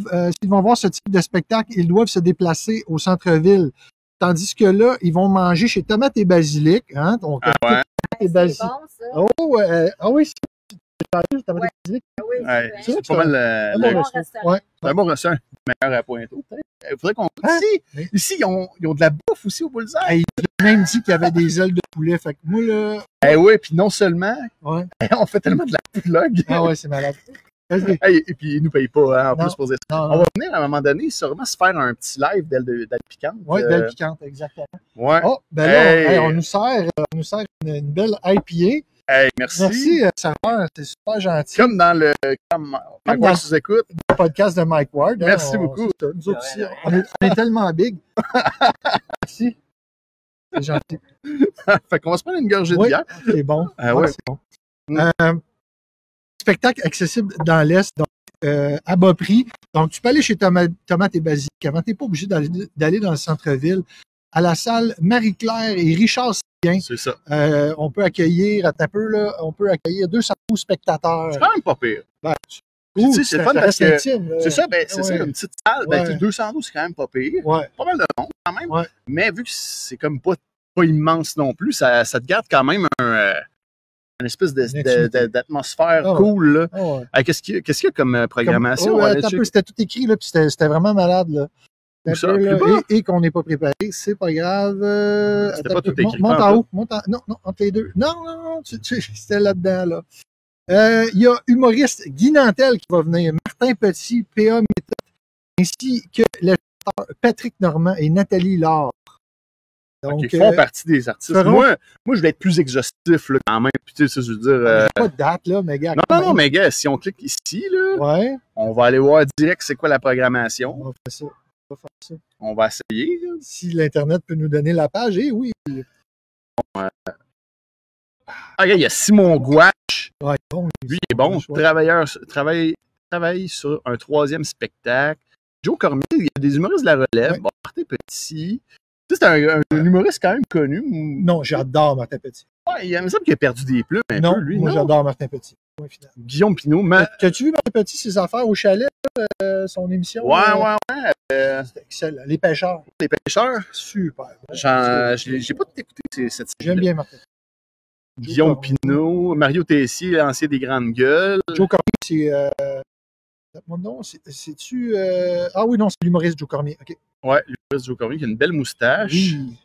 S2: vont voir ce type de spectacle, ils doivent se déplacer au centre-ville. Tandis que là, ils vont manger chez Tomate et Basilic. Hein, donc,
S1: Ah ouais?
S2: et
S3: C'est
S2: Basilic.
S3: bon, ça.
S2: Oh, ah oui, c'est Tomate
S3: Ouais.
S2: et Basilic.
S3: Ah oui,
S1: Ouais,
S3: c'est
S1: c'est pas mal
S2: un
S1: le
S2: bon
S3: bon
S2: resto.
S3: restaurant.
S2: Ouais.
S1: c'est un bon restaurant, meilleur à Pointeau. Il faudrait qu'on...
S2: Hein?
S1: Ici, ils ont de la bouffe aussi au Bullseye.
S2: Hey, il a même dit qu'il y avait des ailes de poulet. Fait que moi, là.
S1: Eh oui, puis non seulement,
S2: Ouais.
S1: on fait tellement de la plug.
S2: Ah ouais, c'est malade. Vas-y.
S1: Hey, et puis, ils nous payent pas, hein, en
S2: Non.
S1: plus, pour dire ça.
S2: Non,
S1: On
S2: non.
S1: va venir à un moment donné, sûrement se faire un petit live d'ailes piquantes.
S2: Ouais, belle piquante, exactement.
S1: Ouais.
S2: Oh, ben là,
S1: Hey.
S2: on nous sert une belle IPA.
S1: Hey, merci.
S2: Merci, Sarah, c'est super gentil.
S1: Comme dans le... Comme
S2: dans-
S1: sous écoute.
S2: Le podcast de Mike Ward. Hein,
S1: Merci beaucoup.
S2: c'est ça. Nous autres aussi, on est tellement big. Merci. C'est gentil.
S1: Fait qu'on va se prendre une gorgée de
S2: Oui,
S1: bière.
S2: c'est bon.
S1: Ah ouais.
S2: C'est bon.
S1: Mm.
S2: Spectacle accessible dans l'Est, donc à bas prix. Donc, tu peux aller chez Tomate et Basilic avant. Tu n'es pas obligé d'aller dans le centre-ville. À la salle Marie-Claire et Richard Séguin,
S1: C'est ça.
S2: on peut accueillir, attends un peu, là, on peut accueillir 212 spectateurs.
S1: C'est quand même pas pire.
S2: Ben,
S1: Puis, tu sais, c'est
S2: ça
S1: fun parce
S2: reste
S1: que
S2: intime, là.
S1: c'est ça, ben, c'est ça,
S2: Ouais.
S1: une petite salle. Ben,
S2: Ouais.
S1: tu sais, 212, c'est quand même pas pire.
S2: Ouais.
S1: Pas mal de monde, quand même.
S2: Ouais.
S1: Mais vu que c'est comme pas immense non plus, ça te garde quand même une espèce d'atmosphère
S2: Ah ouais.
S1: cool, là.
S2: Ah ouais.
S1: Qu'est-ce qu'il y a comme programmation?
S2: Ouais,
S1: là,
S2: attends un
S1: dessus?
S2: peu, c'était tout écrit, là, puis c'était vraiment malade, là.
S1: Où
S2: Un
S1: ça?
S2: peu, là,
S1: Plus bas?
S2: et qu'on n'est pas préparé, c'est pas grave.
S1: C'était
S2: Attends
S1: pas
S2: un peu,
S1: tout écrit,
S2: monte
S1: pas
S2: en
S1: en
S2: haut, non, entre les deux. Non, c'était là-dedans, là. Il y a humoriste Guy Nantel qui va venir, Martin Petit, P.A. Méthode, ainsi que l'acteur Patrick Normand et Nathalie Laure. Donc,
S1: Qui font partie des artistes.
S2: feront-
S1: Moi, je vais être plus exhaustif, là, quand même. Puis, tu sais, ça, je veux dire...
S2: pas de date, là, mais gars.
S1: Non, mais gars, si on clique ici, là,
S2: Ouais,
S1: on va aller voir direct c'est quoi la programmation.
S2: on va faire ça. On va faire ça.
S1: On va essayer, là.
S2: Si l'Internet peut nous donner la page, eh oui.
S1: Ah, regarde, il y a Simon Gouache.
S2: Ouais, bon,
S1: Lui, il est bon. Travaille sur un 3e spectacle. Joe Cormier, il y a des humoristes de la relève.
S2: Ouais.
S1: Bon, Martin Petit. Tu sais, c'est un humoriste quand même connu.
S2: Non, j'adore Martin Petit.
S1: Ouais, il me semble qu'il a perdu des plumes un
S2: Non,
S1: peu, lui.
S2: moi
S1: non?
S2: j'adore Martin Petit. Point final.
S1: Guillaume Pinot.
S2: T'as-tu vu Martin Petit, ses affaires au chalet, son émission?
S1: Ouais.
S2: C'était excellent. Les pêcheurs.
S1: Les pêcheurs.
S2: Super.
S1: J'ai pas tout écouté cette
S2: J'aime bien Martin Petit.
S1: Guillaume Pinot, Mario Tessier, l'ancien des Grandes Gueules.
S2: Joe Cormier, c'est. Mon nom, c'est-tu. Ah oui, non, c'est l'humoriste Joe Cormier. OK.
S1: Ouais, l'humoriste Joe Cormier qui a une belle moustache.
S2: Oui.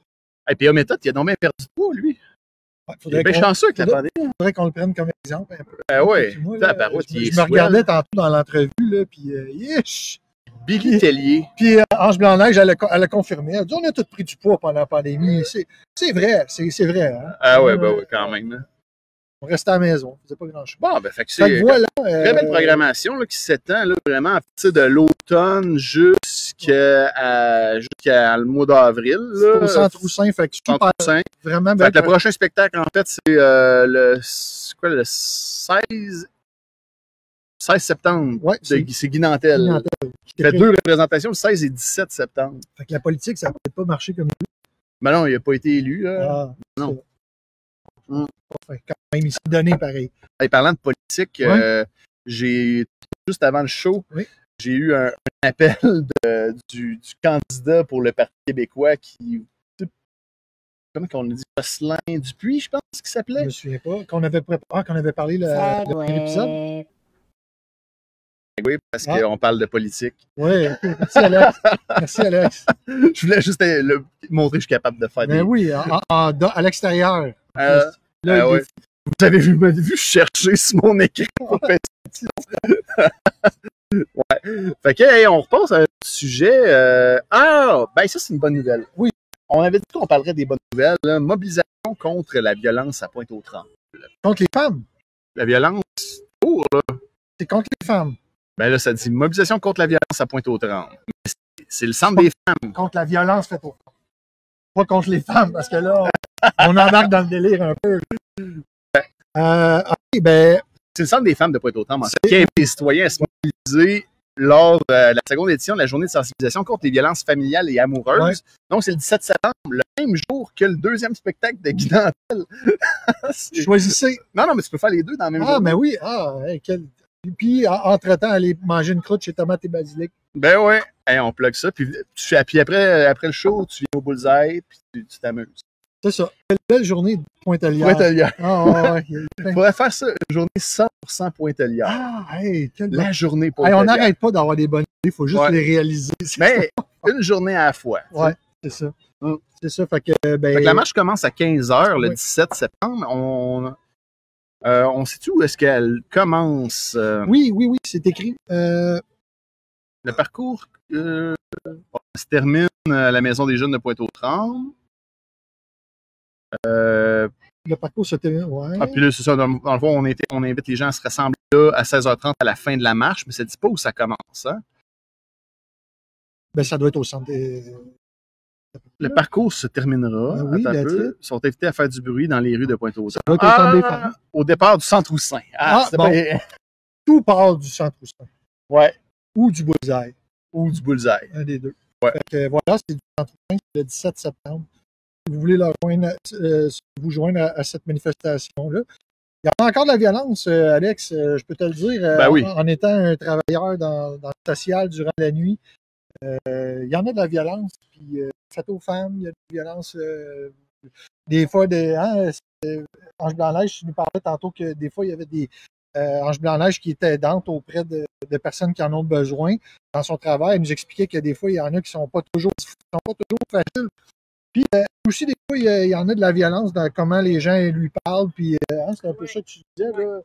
S1: Et puis, Méthode, il a donc bien perdu de poids, lui.
S2: Ouais,
S1: Il est bien chanceux avec la pandémie.
S2: faudrait qu'on le prenne comme exemple un peu.
S1: Ah ouais.
S2: Puis moi,
S1: La
S2: là,
S1: barouette, il est
S2: je me regardais
S1: swell.
S2: tantôt dans l'entrevue, là, puis yesh!
S1: Billy Tellier.
S2: Puis Ange Blanc-Neige, elle a confirmé. Elle a dit on a tous pris du poids pendant la pandémie. C'est vrai, c'est vrai. Hein?
S1: Ah ouais, ben ouais, quand même. Hein.
S2: On restait à la maison, on faisait pas grand-chose.
S1: Bon, ben, fait que
S2: Fait
S1: c'est
S2: que voilà,
S1: très belle programmation là, qui s'étend là, vraiment à partir de l'automne jusqu'à le mois d'avril.
S2: c'est au Centre-Roussin, fait que super,
S1: Centre-Roussin.
S2: vraiment
S1: Fait
S2: belle.
S1: que le prochain spectacle, en fait, c'est le 16 septembre.
S2: Ouais,
S1: c'est Guy Nantel. Il fait 2 représentations, le 16 et 17 septembre.
S2: Fait que la politique, ça n'a peut-être pas marché comme lui.
S1: Mais non, il n'a pas été élu.
S2: Ah,
S1: non.
S2: Fait que quand même, il s'est donné pareil.
S1: Et parlant de politique, j'ai juste avant le show, j'ai eu un appel du candidat pour le Parti québécois qui. Comment qu'on a dit? Jocelyn Dupuis, je pense qu'il s'appelait.
S2: Je me souviens pas. Qu'on avait parlé le premier épisode.
S1: Oui, parce qu'on parle de politique.
S2: Oui, merci Alex. Merci Alex.
S1: Je voulais juste montrer que je suis capable de faire
S2: des... oui, à l'extérieur.
S1: Là, ouais. Vous avez vu chercher sur mon écran pour ouais. Fait que, hey, on repasse à un sujet. Ben ça, c'est une bonne nouvelle.
S2: Oui.
S1: On avait dit qu'on parlerait des bonnes nouvelles. Là. Mobilisation contre la violence à Pointe-aux-Trembles.
S2: Contre les femmes?
S1: La violence là.
S2: C'est contre les femmes.
S1: Ben là, ça dit mobilisation contre la violence à Pointe-aux-Trembles. C'est le centre des femmes.
S2: Contre la violence faite aux femmes. Pas contre les femmes, parce que là, on embarque dans le délire un peu. OK, ben...
S1: C'est le centre des femmes de Pointe-aux-Trembles, en fait, qui invite les citoyens à se mobiliser lors de la seconde édition de la journée de sensibilisation contre les violences familiales et amoureuses. Ouais. Donc, c'est le 17 septembre, le même jour que le deuxième spectacle de Guy Nantel.
S2: Choisissez.
S1: Non, mais tu peux faire les deux dans le même jour.
S2: Ah, ben oui. Puis, entre-temps, aller manger une croûte chez Tomate et Basilic.
S1: Ben ouais. Hey, on plug ça. Puis après le show, tu viens au Bullseye, puis tu t'amuses.
S2: C'est ça. Quelle belle journée de Pointe-à-Lière.
S1: Pointe-à-Lière.
S2: Ah,
S1: Il faudrait faire ça, une journée 100% Pointe-à-Lière.
S2: Ah, hey,
S1: la journée Pointe-à-Lière.
S2: On n'arrête pas d'avoir des bonnes idées, il faut juste les réaliser.
S1: Mais une journée à la fois.
S2: Oui, c'est ça. C'est ça. Fait que,
S1: fait que la marche commence à 15h le 17 septembre. On sait-tu où est-ce qu'elle commence?
S2: Oui, c'est écrit.
S1: Le parcours se termine à la Maison des Jeunes de Pointe-aux-Trembles.
S2: Le parcours se termine, ouais.
S1: Ah, puis là, c'est ça. Dans le fond, on invite les gens à se rassembler là à 16h30 à la fin de la marche, mais ça ne dit pas où ça commence. Hein?
S2: Ben, ça doit être au centre.
S1: Le parcours se terminera.
S2: Oui,
S1: ils sont invités à faire du bruit dans les rues de Pointe-aux-Trembles. Au départ du Centre-Roussin.
S2: Bon. Tout part du Centre-Roussin.
S1: Ouais.
S2: Ou du Bullseye.
S1: Un
S2: des deux.
S1: Ouais.
S2: Fait que, voilà, c'est du Centre-Roussin, c'est le 17 septembre. Si vous voulez vous joindre à cette manifestation-là. Il y a encore de la violence, Alex, je peux te le dire.
S1: Oui.
S2: En étant un travailleur dans le social durant la nuit, il y en a de la violence, puis faite aux femmes, il y a de la violence. Des fois, Ange Blanc-Neige, tu nous parlais tantôt que des fois, il y avait des Ange Blanc-Neige qui étaient aidantes auprès de personnes qui en ont besoin dans son travail. Elle nous expliquait que des fois, il y en a qui ne sont pas toujours faciles. Puis aussi, des fois, il y en a de la violence dans comment les gens lui parlent. Puis c'est un peu ça que tu disais, là.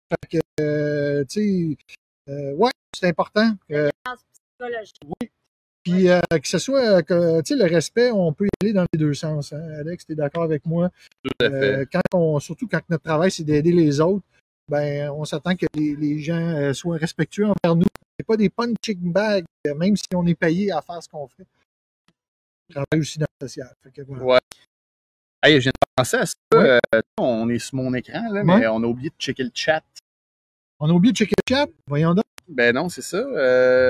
S2: Fait que, tu sais, ouais, c'est important. Oui. Puis que ce soit, tu sais, le respect, on peut y aller dans les deux sens. Hein? Alex, tu es d'accord avec moi?
S1: Tout à fait.
S2: Surtout quand notre travail, c'est d'aider les autres, ben, on s'attend que les gens soient respectueux envers nous. C'est pas des punching bags, même si on est payé à faire ce qu'on fait. On travaille aussi dans le social. Fait que, voilà.
S1: Ouais. Hey, je viens de penser à ça. Ouais. On est sur mon écran, là, mais on a oublié de checker le chat.
S2: On a oublié de checker le chat? Voyons donc.
S1: Ben non, c'est ça.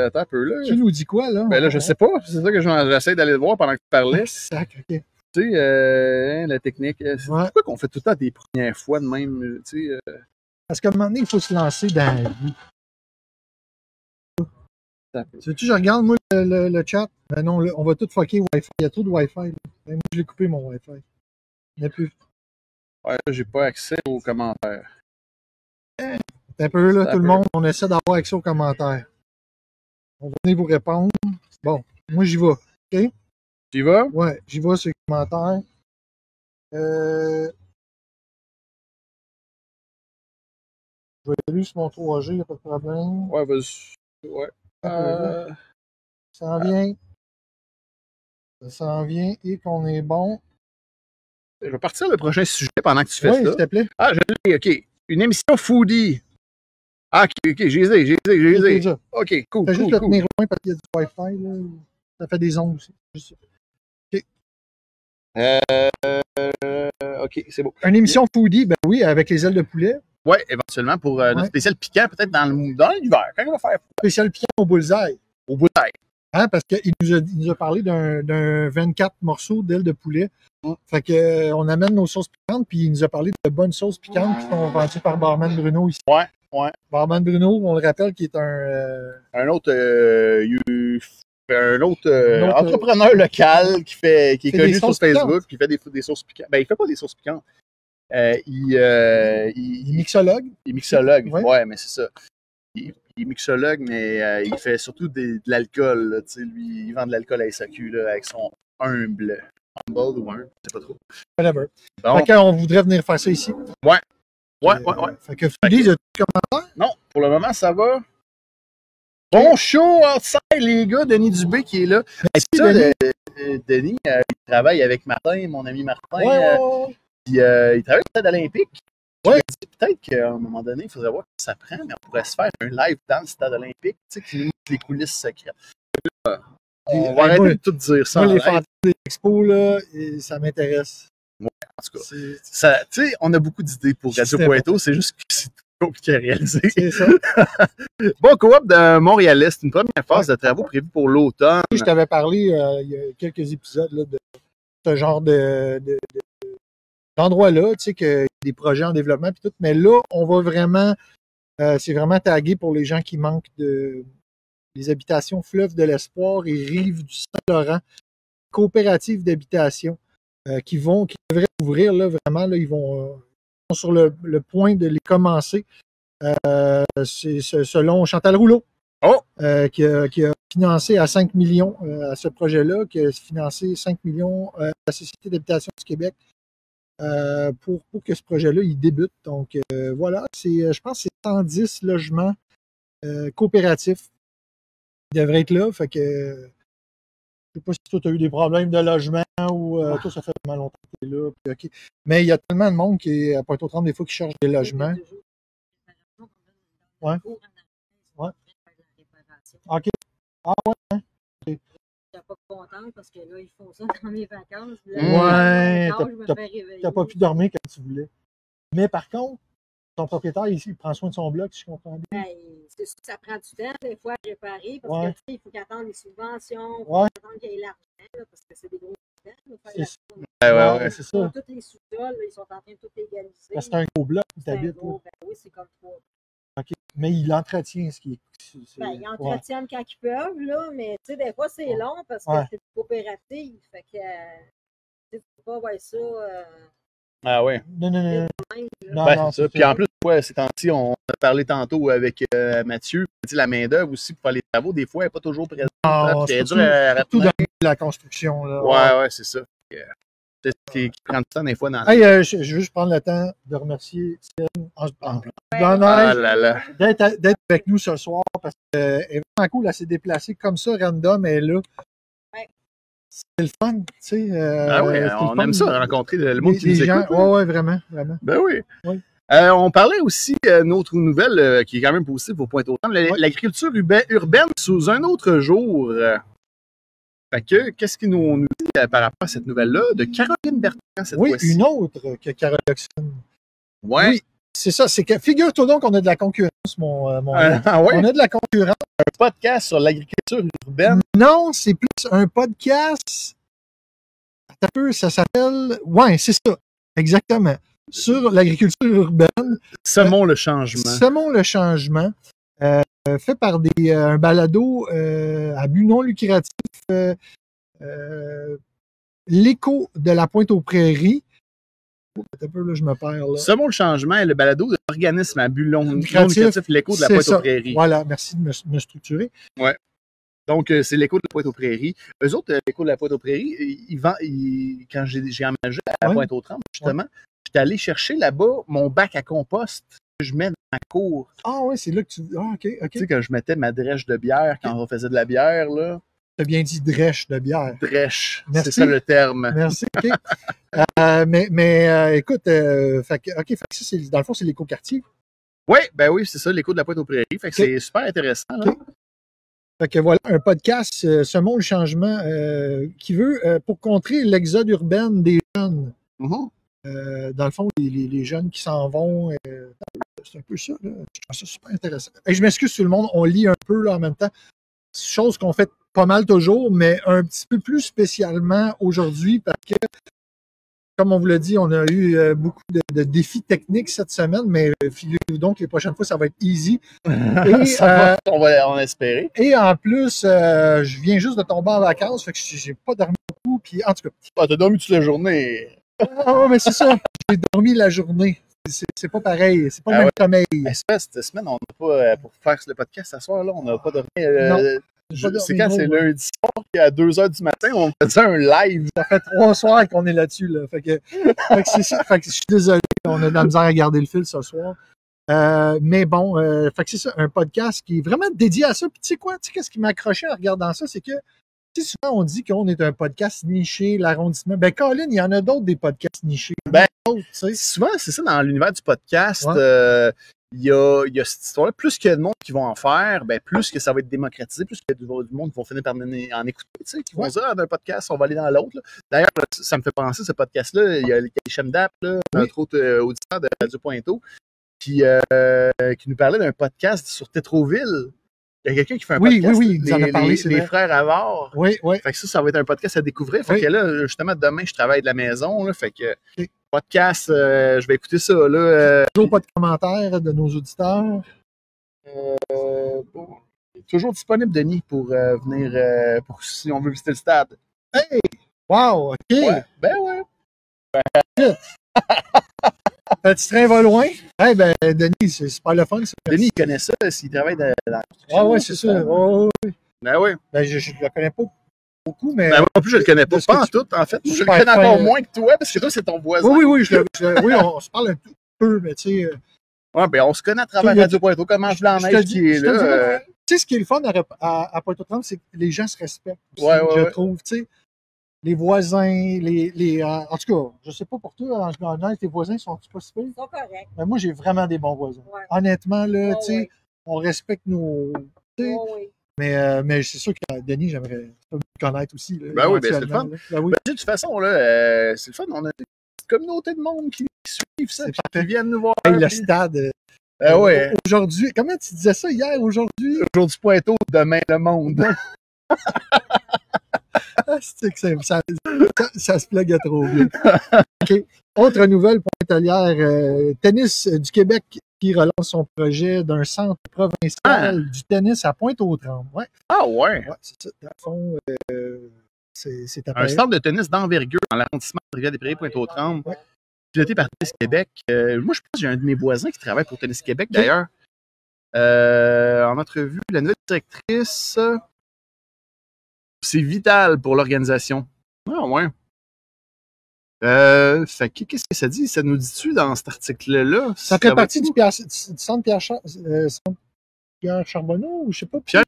S1: Attends un peu, là.
S2: Qui nous dit quoi, là?
S1: Ben là, je sais pas. C'est ça que j'essaie d'aller voir pendant que tu parlais.
S2: Sac, OK.
S1: Tu sais, la technique. C'est pourquoi qu'on fait tout le temps des premières fois de même, tu sais.
S2: Parce qu'à un moment donné, il faut se lancer dans la vie. Tu veux-tu, je regarde, moi, le chat? Ben non, on va tout fucker Wi-Fi. Il y a trop de Wi-Fi. Là. Ben, moi, je l'ai coupé, mon Wi-Fi. Il n'y a plus.
S1: Ouais, j'ai pas accès aux commentaires.
S2: Un peu, là, tout le monde, on essaie d'avoir accès aux commentaires. On va venir vous répondre. Bon, moi, j'y vais. OK?
S1: Tu y vas?
S2: Ouais, j'y vais sur les commentaires. Je vais aller sur mon 3G, il n'y a pas de problème.
S1: Ouais, vas-y. Ouais.
S2: Ça s'en vient. Ça s'en vient et qu'on est bon.
S1: Je vais partir le prochain sujet pendant que tu fais
S2: Oui,
S1: ça.
S2: s'il te plaît.
S1: Ah, je l'ai, OK. Une émission foodie. Ah, OK, j'ai les.
S2: Ça.
S1: OK, cool,
S2: Fais juste
S1: cool,
S2: le
S1: cool.
S2: tenir loin parce qu'il y a du Wi-Fi. Là. Ça fait des ondes aussi. Juste ça.
S1: OK, c'est beau.
S2: Une émission foodie, ben oui, avec les ailes de poulet.
S1: Ouais, éventuellement pour notre
S2: Ouais.
S1: spécial piquant, peut-être dans l'hiver, quand on va faire
S2: Spécial piquant au bullseye.
S1: au bout de l'air.
S2: Hein, parce qu'il nous a parlé d'un 24 morceaux d'ailes de poulet. Fait que on amène nos sauces piquantes, puis il nous a parlé de bonnes sauces piquantes qui sont vendues par Barman Bruno ici.
S1: Ouais.
S2: Barman Bruno, on le rappelle, qui est un
S1: Un autre entrepreneur local qui est
S2: Fait
S1: connu
S2: des
S1: sur
S2: sauces
S1: Facebook,
S2: piquantes.
S1: qui fait des sauces piquantes. Ben, il fait pas des sauces piquantes. Il
S2: mixologue.
S1: est mixologue.
S2: Ouais.
S1: Ouais, mais c'est ça. Il est mixologue, mais il fait surtout de l'alcool. Là, tu sais, lui, il vend de l'alcool à SAQ là, avec son humble ou un, je sais pas trop.
S2: Whatever.
S1: Bon,
S2: Fait qu'on voudrait venir faire ça ici.
S1: ouais.
S2: Fait que Foodies, a tout commentaire?
S1: Non, pour le moment, ça va. Bon show outside, les gars. Denis Dubé qui est là.
S2: Merci,
S1: Ça,
S2: Denis.
S1: Denis, il travaille avec Martin, mon ami Martin.
S2: Ouais.
S1: Puis il travaille au stade olympique. Je
S2: Ouais.
S1: me dis peut-être qu'à un moment donné, il faudrait voir que ça prend, mais on pourrait se faire un live dans le stade olympique, tu sais, qui nous montre les coulisses secrètes. On va arrêter
S2: moi,
S1: de tout dire ça.
S2: Moi,
S1: en
S2: les
S1: live.
S2: fantasmes des expos, là, ça m'intéresse.
S1: En tout cas, tu sais, on a beaucoup d'idées pour Radio Pointeau, c'est juste que c'est compliqué à réaliser.
S2: C'est ça.
S1: Bon, coop de Montréalais, c'est une première phase de travaux prévue pour l'automne.
S2: Je t'avais parlé il y a quelques épisodes là, de ce genre d'endroit-là, tu sais, qu'il y a des projets en développement puis tout, mais là, on va vraiment, c'est vraiment tagué pour les gens qui manquent des habitations Fleuve de l'Espoir et Rive du Saint-Laurent, coopératives d'habitation qui devraient ouvrir, là, vraiment, là, ils sont sur le point de les commencer. C'est selon Chantal Rouleau. Qui a financé à 5 millions à ce projet-là, qui a financé 5 millions à la Société d'habitation du Québec pour que ce projet-là il débute. Donc voilà, je pense que c'est 110 logements coopératifs qui devraient être là. Fait que je ne sais pas si toi tu as eu des problèmes de logement ou toi ça fait vraiment longtemps que tu es là. Puis, okay. Mais il y a tellement de monde qui est à Pointe-aux-Trembles des fois qui cherche des logements. Ouais. Ouais. OK. Ah ouais, hein?
S3: Je suis pas contente parce que là, ils font ça dans mes vacances.
S2: Ouais,
S3: t'as
S2: pas pu dormir quand tu voulais. Mais par contre, ton propriétaire ici, il prend soin de son bloc, si je comprends bien.
S3: Ben, ça prend du temps, des fois, à réparer, parce
S2: Ouais.
S3: que, tu sais, il faut qu'il attende les subventions, il faut
S2: Ouais.
S3: attendre qu'il y ait l'argent, là, parce que c'est des gros montants.
S2: Ouais, c'est ça.
S3: Tous les sous-sols, là, ils sont en train de tout égaliser.
S2: C'est un gros bloc où tu
S3: C'est un
S2: habites.
S3: gros, ben oui, c'est comme 3.
S2: OK. Mais il entretient ce qui est.
S3: Ben, ils entretiennent quand ils peuvent, là, mais tu sais, des fois, c'est long parce que c'est une coopérative. Fait que tu peux pas voir ça.
S1: Ah ouais.
S2: Non.
S3: Même,
S1: Ben, c'est ça. Puis en plus, ouais, ces temps-ci, on a parlé tantôt avec Mathieu. Tu sais, la main-d'œuvre aussi pour faire les travaux, des fois, elle n'est pas toujours présente.
S2: C'est
S1: dur à
S2: surtout dans la construction. Là.
S1: Ouais, c'est ça. C'est ce qui prend du temps des fois dans
S2: hey, je veux juste prendre le temps de remercier Céline d'être avec nous ce soir parce qu'elle est vraiment cool. Elle s'est déplacée comme ça, random, elle est là.
S3: Ouais.
S2: C'est le fun, tu sais.
S1: on aime ça, rencontrer le monde qui nous écoute.
S2: Ouais, vraiment.
S1: Ben oui.
S2: Oui.
S1: On parlait aussi d'une autre nouvelle qui est quand même positive au Pointe-aux-Trembles, l'agriculture urbaine sous un autre jour. Fait que, qu'est-ce qu'il nous dit par rapport à cette nouvelle-là de Caroline Bertrand cette fois-ci?
S2: Oui, une autre que Caroline.
S1: Ouais.
S2: Oui, c'est ça. C'est que figure-toi donc qu'on a de la concurrence, mon
S1: ouais?
S2: On a de la concurrence.
S1: Un podcast sur l'agriculture urbaine.
S2: Non, c'est plus un podcast. Un peu, ça s'appelle. Ouais, c'est ça. Exactement. Sur l'agriculture urbaine.
S1: Semons le changement.
S2: Semons le changement. Fait par un balado à but non lucratif. L'écho de la Pointe-aux-Prairies. Un peu, là, je me perds. Là.
S1: Semons le changement est le balado de l'organisme à but non lucratif, l'écho de la Pointe-aux-Prairies.
S2: Voilà, merci de me structurer.
S1: Ouais. Donc, c'est l'écho de la Pointe-aux-Prairies. Eux autres, l'écho de la Pointe-aux-Prairies, quand j'ai emménagé à Pointe-aux-Trembles, justement, j'étais allé chercher là-bas mon bac à compost que je mets dans ma cour.
S2: Ah oui, c'est là que tu... Ah, OK.
S1: Tu sais, quand je mettais ma drèche de bière, quand on faisait de la bière, là.
S2: Tu as bien dit drèche de bière.
S1: Drèche,
S2: Merci.
S1: c'est ça le terme.
S2: Merci, OK. Écoute, fait que ça, dans le fond, c'est l'écoquartier.
S1: Oui, ben oui, c'est ça, l'écho de la Pointe aux Prairies. Fait que c'est super intéressant. Là.
S2: OK. Fait que voilà, un podcast, Semons le changement, qui veut, pour contrer l'exode urbain des jeunes. Dans le fond, les jeunes qui s'en vont, c'est un peu ça. Là. Je trouve ça super intéressant. Et je m'excuse tout le monde, on lit un peu là, en même temps. Chose qu'on fait pas mal toujours, mais un petit peu plus spécialement aujourd'hui parce que, comme on vous l'a dit, on a eu beaucoup de défis techniques cette semaine, mais figurez-vous donc, les prochaines fois, ça va être easy. Et,
S1: on va en espérer.
S2: Et en plus, je viens juste de tomber en vacances, fait que j'ai pas dormi beaucoup. Puis, en tout cas.
S1: Ah, t'as dormi toute la journée.
S2: Ah, mais c'est ça. J'ai dormi la journée. C'est pas pareil. C'est pas le même sommeil.
S1: Cette semaine, on n'a pas, pour faire le podcast ce soir, là, on n'a pas dormi. C'est quand c'est lundi soir, puis à 2h du matin, on faisait un live.
S2: Ça fait 3 soirs qu'on est là-dessus. Là. Fait que c'est ça. Fait que je suis désolé, on a de la misère à garder le fil ce soir. Mais bon, fait que c'est ça, un podcast qui est vraiment dédié à ça. Puis tu sais quoi, qu'est-ce qui m'a accroché en regardant ça, c'est que souvent on dit qu'on est un podcast niché, l'arrondissement. Ben Colin, il y en a d'autres des podcasts nichés.
S1: Ben, souvent, c'est ça, dans l'univers du podcast, il y a cette histoire-là. Plus qu'il y a de monde qui vont en faire, ben, plus que ça va être démocratisé, plus qu'il y a du monde qui vont finir par en écouter, tu sais, qui vont dire, d'un podcast, on va aller dans l'autre. D'ailleurs, ça me fait penser, ce podcast-là, il y a les Chemdap, notre autre auditeur de Radio Pointeau, qui nous parlait d'un podcast sur Tétroville. Il y a quelqu'un qui fait un podcast.
S2: Oui, vous en avez parlé,
S1: les frères Avard.
S2: Oui.
S1: Fait que ça va être un podcast à découvrir. Fait que là, justement, demain, je travaille de la maison. Là, fait que podcast, je vais écouter ça. Là,
S2: toujours pas de commentaires de nos auditeurs.
S1: Toujours disponible, Denis, pour venir, pour si on veut visiter le stade.
S2: Hey! Wow! OK!
S1: Ouais, ben ouais.
S2: Petit train va loin. Hey, ben, Denis, c'est pas le fun.
S1: Denis, il connaît ça s'il travaille dans la construction.
S2: Ah, ouais, c'est ça.
S1: Ben oui.
S2: Ben, je le connais pas beaucoup, mais.
S1: Ben, moi non plus, je le connais pas. Pas en tout, en fait. Je le connais encore moins que toi, parce que toi, c'est ton voisin.
S2: Oui, on se parle un peu, mais tu sais.
S1: Ouais, ben, on se connaît à travers Radio Pointeau. Comment je l'en neige qui est là.
S2: Tu sais, ce qui est le fun à Pointe-aux-Trembles, c'est que les gens se respectent. Je trouve, tu sais. Les voisins, en tout cas, je sais pas pour toi, Ange, tes voisins sont-ils pas si pires?
S3: Ils sont corrects.
S2: Mais moi, j'ai vraiment des bons voisins.
S3: Ouais.
S2: Honnêtement, là, tu sais, on respecte nos. Mais c'est sûr que Denis, j'aimerais me connaître aussi. Là,
S1: ben oui, ben c'est le fun.
S2: Ben oui.
S1: De toute façon, là, c'est le fun. On a une communauté de monde qui suivent ça, qui viennent nous voir.
S2: Hey, le stade.
S1: Ouais.
S2: Aujourd'hui, comment tu disais ça hier, aujourd'hui?
S1: Aujourd'hui Pointeau, demain le monde.
S2: Ça se plague trop bien. Okay. Autre nouvelle pointelière, Tennis du Québec qui relance son projet d'un centre provincial du tennis à Pointe-aux-Trembles. Ouais.
S1: Ah ouais?
S2: C'est ça. Dans le fond, c'est
S1: un centre de tennis d'envergure dans l'arrondissement de Rivière-des-Prairies, Pointe-aux-Trembles, piloté par Tennis Québec. Moi, je pense que j'ai un de mes voisins qui travaille pour Tennis Québec, d'ailleurs. En entrevue, la nouvelle directrice... C'est vital pour l'organisation. Ah ouais. Fait qu'est-ce que ça dit? Ça nous dit-tu dans cet article-là?
S2: Ça fait partie du centre Pierre Charbonneau ou je sais pas.
S1: Pierre,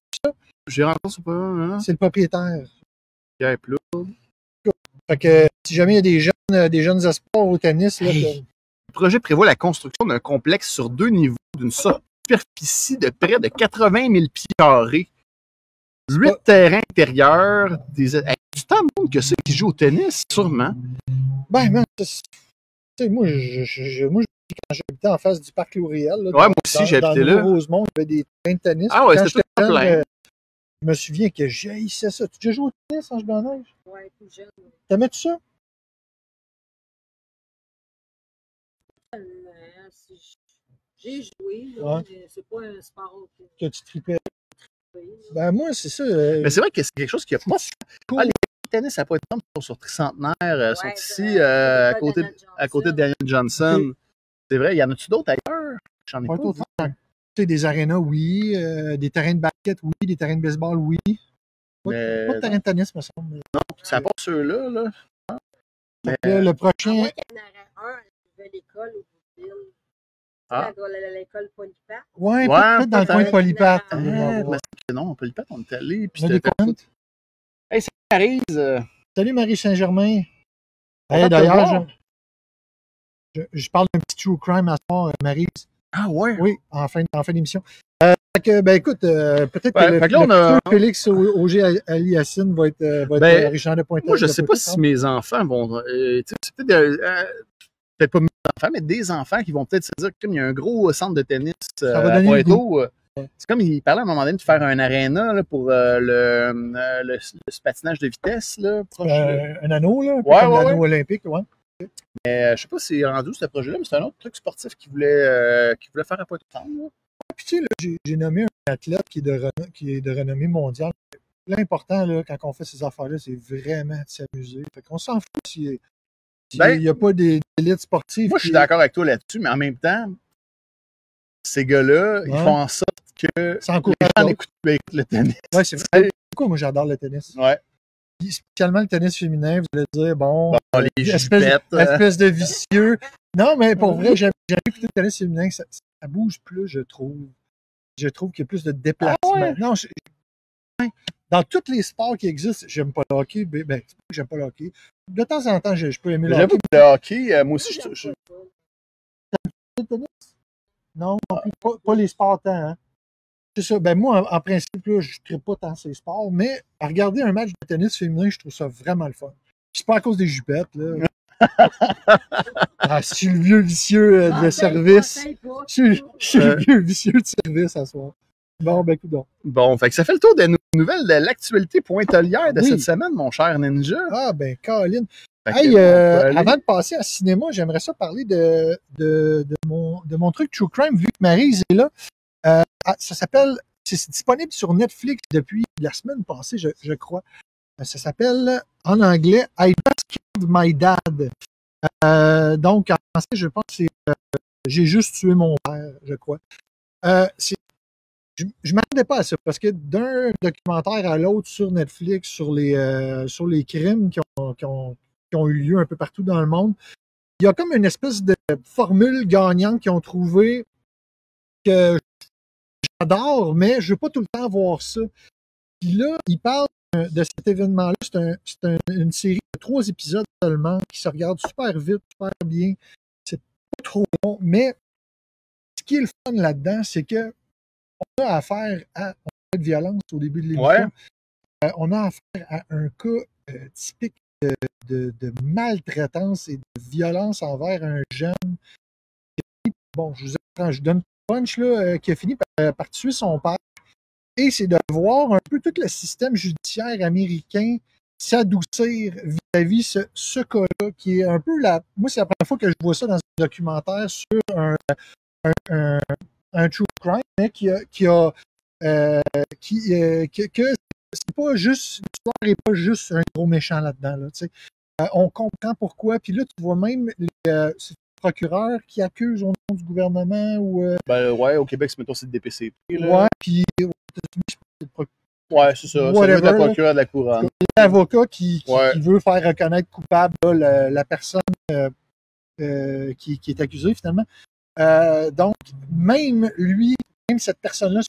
S1: j'ai rencontré ça pas. Hein?
S2: C'est le propriétaire.
S1: Pierre Plourde.
S2: Fait que si jamais il y a des jeunes espoirs au tennis, là,
S1: le projet prévoit la construction d'un complexe sur 2 niveaux d'une superficie de près de 80 000 pieds carrés. 8 terrains intérieurs, du temps de monde que c'est qui joue au tennis, sûrement.
S2: Ben, tu sais, moi, quand j'habitais en face du parc L'Oréal, là,
S1: moi aussi, j'habitais là.
S2: Dans Rosemont, il y avait des terrains de tennis.
S1: Ah ouais, c'était tout plein.
S2: Je me souviens que j'haïssais ça. Tu as déjà joué au tennis, Ange Blanc-Neige?
S3: Oui, plus jeune.
S2: T'aimais tout ça?
S3: J'ai joué, mais c'est pas un sport
S2: que tu tripais. Ben moi, c'est ça.
S1: Mais c'est vrai que c'est quelque chose qui a pas cool. Les tennis à Pointe-aux-Trembles sont sur Tricentenaire, sont ici à côté de Daniel Johnson. C'est vrai, y en a-tu d'autres ailleurs? J'en ai pas.
S2: Tu sais, des arénas, oui. Des terrains de basket, oui. Des terrains de baseball, oui. Pas de terrain de tennis, me semble.
S1: Non, ça pas ceux-là, là.
S2: Mais le prochain.
S3: Moi, il y en aurait un à la nouvelle école au bout de l'île. L'école Polypat.
S2: Oui, peut-être dans le coin de Polypat.
S1: Non, Polypat, on est allé.
S2: Il y a des comptes.
S1: Maryse.
S2: Salut Marie Saint-Germain.
S1: Content de te
S2: D'ailleurs,
S1: voir.
S2: je parle d'un petit true crime à ce soir, Marie.
S1: Ah ouais?
S2: Oui, en fin d'émission. Fait que, ben écoute, peut-être
S1: Ouais,
S2: que le
S1: fait que là, on a-
S2: futur Félix Auger-Aliassine va être
S1: Ben,
S2: originaire de Pointe-Noire.
S1: Moi, je sais pas si mes enfants vont. Tu sais, c'est peut-être pas mes enfants, mais des enfants qui vont peut-être se dire qu'il y a un gros centre de tennis
S2: Ça va
S1: à
S2: donner le goût.
S1: Pointeau. C'est comme il parlait à un moment donné de faire un aréna là, pour le patinage de vitesse. Là, proche,
S2: Un anneau, là, un peu
S1: Ouais,
S2: comme
S1: ouais,
S2: l'anneau olympique, ouais.
S1: je sais pas si c'est rendu ce projet-là, mais c'est un autre truc sportif qu'il voulait faire à Pointe-Noire.
S2: Puis tu sais, là, j'ai nommé un athlète qui est de renommée mondiale. L'important, là, quand on fait ces affaires-là, c'est vraiment de s'amuser. Fait qu'on s'en fout s'il n'y a pas d'élite sportive.
S1: Moi, je suis d'accord avec toi là-dessus, mais en même temps, ces gars-là, ils font en sorte que les gens écoutent le tennis.
S2: Ouais, c'est vrai. Pourquoi moi j'adore le tennis?
S1: Ouais.
S2: Puis, spécialement le tennis féminin, vous allez dire, bon,
S1: les jupettes.
S2: Espèce de vicieux. Non, mais pour vrai, j'aime écouter le tennis féminin, ça bouge plus, je trouve. Je trouve qu'il y a plus de déplacement.
S1: Ah ouais?
S2: Non, dans tous les sports qui existent, j'aime pas le hockey. Ben, c'est pas que j'aime pas le hockey. De temps en temps, je peux aimer le hockey.
S1: J'avoue que le hockey, moi aussi, je...
S2: Le tennis? Non, pas les sports tant, hein. C'est ça. Ben moi, en principe, là, je ne tripe pas tant ces sports, mais à regarder un match de tennis féminin, je trouve ça vraiment le fun. Puis c'est pas à cause des jupettes, là. Je suis le vieux vicieux de service. Je suis le vieux vicieux de service à soir. Bon, ben, écoute donc.
S1: Bon, fait que ça fait le tour des nouvelles de l'actualité pointelière de cette semaine, mon cher Ninja.
S2: Ah, ben, Colin.
S1: Hey,
S2: avant de passer à cinéma, j'aimerais ça parler de mon truc True Crime, vu que Maryse est là. Ça s'appelle, c'est disponible sur Netflix depuis la semaine passée, je crois. Ça s'appelle, en anglais, I Just Killed My Dad. Donc, en français, je pense que c'est J'ai juste tué mon père, je crois. Je ne m'attendais pas à ça, parce que d'un documentaire à l'autre sur Netflix, sur les crimes qui ont eu lieu un peu partout dans le monde, il y a comme une espèce de formule gagnante qu'ils ont trouvé que j'adore, mais je ne veux pas tout le temps voir ça. Puis là, ils parlent de cet événement-là. C'est une série de 3 épisodes seulement qui se regarde super vite, super bien. C'est pas trop long, mais ce qui est le fun là-dedans, c'est que on a affaire à de violence au début de l'émission. Ouais. On a affaire à un cas typique de maltraitance et de violence envers un jeune. Bon, je donne punch là, qui a fini par tuer son père. Et c'est de voir un peu tout le système judiciaire américain s'adoucir vis-à-vis ce cas-là, qui est un peu Moi, c'est la première fois que je vois ça dans un documentaire sur un true crime, mais que c'est pas juste, l'histoire n'est pas juste un gros méchant là-dedans. Là, on comprend pourquoi. Puis là, tu vois même c'est le procureur qui accuse au nom du gouvernement ou.
S1: Ouais, au Québec, c'est mettons c'est le DPCP. Là.
S2: Ouais, puis aux États-Unis, je pense que c'est le procureur.
S1: Ouais, c'est ça. C'est le procureur de la couronne.
S2: L'avocat qui veut faire reconnaître coupable là, la personne qui est accusée finalement. Donc, même cette personne-là,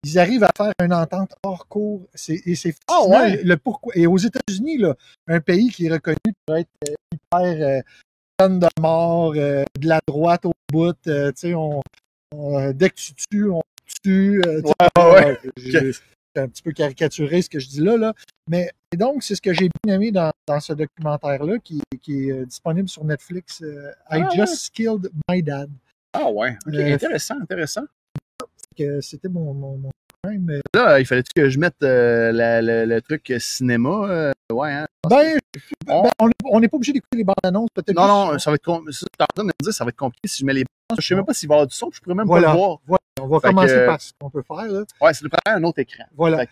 S2: ils arrivent à faire une entente hors cours. Et c'est le pourquoi. Et aux États-Unis, là, un pays qui est reconnu pour être hyper peine de mort, de la droite au bout, dès que tu tues, on tue. C'est un petit peu caricaturé ce que je dis là. Mais et donc, c'est ce que j'ai bien aimé dans ce documentaire-là qui est disponible sur Netflix. I Just Killed My Dad.
S1: Ah ouais, ok, intéressant.
S2: C'était mon crime.
S1: Là, il fallait que je mette le truc cinéma. Ouais, hein.
S2: On n'est pas obligé d'écouter les bandes annonces, peut-être.
S1: Non, ça va être compliqué. Ça va être compliqué si je mets les bandes. Je sais même pas s'il va y avoir du son, je pourrais même pas le voir.
S2: Voilà. On va commencer par ce qu'on peut faire. Là.
S1: Ouais, c'est de prendre un autre écran.
S2: Voilà.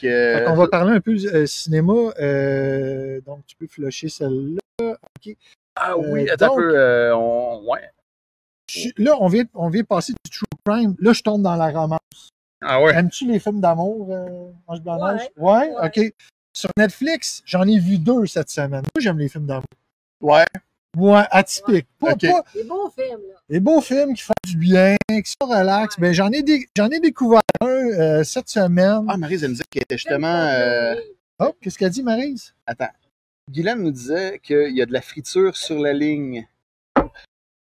S2: On va parler un peu cinéma. Donc, tu peux flusher celle-là. Okay.
S1: Ah oui, attends un peu. Ouais.
S2: Là, on vient passer du true crime. Là, je tombe dans la romance.
S1: Ah ouais.
S2: Aimes-tu les films d'amour, Ange Blanche? Ouais, OK. Sur Netflix, j'en ai vu 2 cette semaine. Moi, j'aime les films d'amour.
S1: Ouais.
S2: Ouais, atypique.
S1: Okay.
S3: Des beaux films, là.
S2: Des beaux films qui font du bien, qui sont relax. Ben, j'en ai découvert un cette semaine.
S1: Ah, Maryse, elle me disait qu'elle était justement
S2: Oh, qu'est-ce qu'elle dit, Maryse?
S1: Attends. Guylaine nous disait qu'il y a de la friture sur la ligne.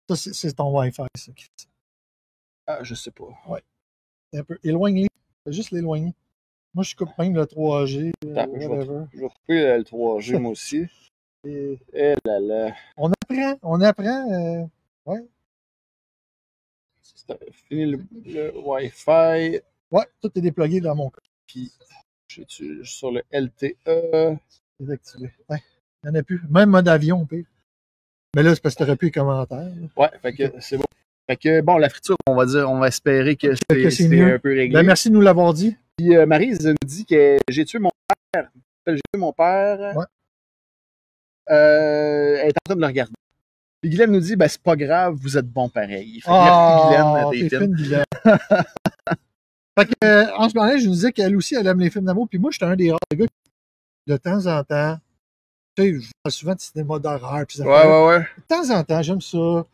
S2: Ça, c'est ton Wi-Fi, ça, qui fait ça.
S1: Ah, je sais pas.
S2: Ouais. C'est un peu. Éloigne-les. Fais juste l'éloigner. Moi, je coupe même le 3G.
S1: Attends, je vais couper le 3G, moi aussi.
S2: Et
S1: Eh là là.
S2: on apprend. Ouais.
S1: Fini le Wi-Fi.
S2: Ouais, tout est déplugué dans mon cas.
S1: Puis, j'utilise sur le LTE.
S2: Désactivé. Ouais. Il n'y en a plus. Même mode avion, pire. Mais là, c'est parce que tu n'aurais plus les commentaires. Là.
S1: Ouais, fait que c'est bon. Fait que, bon, la friture, on va espérer que
S2: c'est
S1: c'est
S2: mieux.
S1: un peu réglé.
S2: Ben, merci de nous l'avoir dit.
S1: Puis Maryse nous dit que j'ai tué mon père. J'ai tué mon père.
S2: Ouais.
S1: Elle est en train de le regarder. Puis Guylaine nous dit, ben c'est pas grave, vous êtes bon pareil. Fait que merci Guylaine, tes films.
S2: Guylaine. Fait que, en ce moment-là, je nous disais qu'elle aussi, elle aime les films d'amour. Puis moi, j'étais un des rares gars qui, de temps en temps, tu sais, je parle souvent de cinéma d'horreur.
S1: Ouais.
S2: De temps en temps, j'aime ça.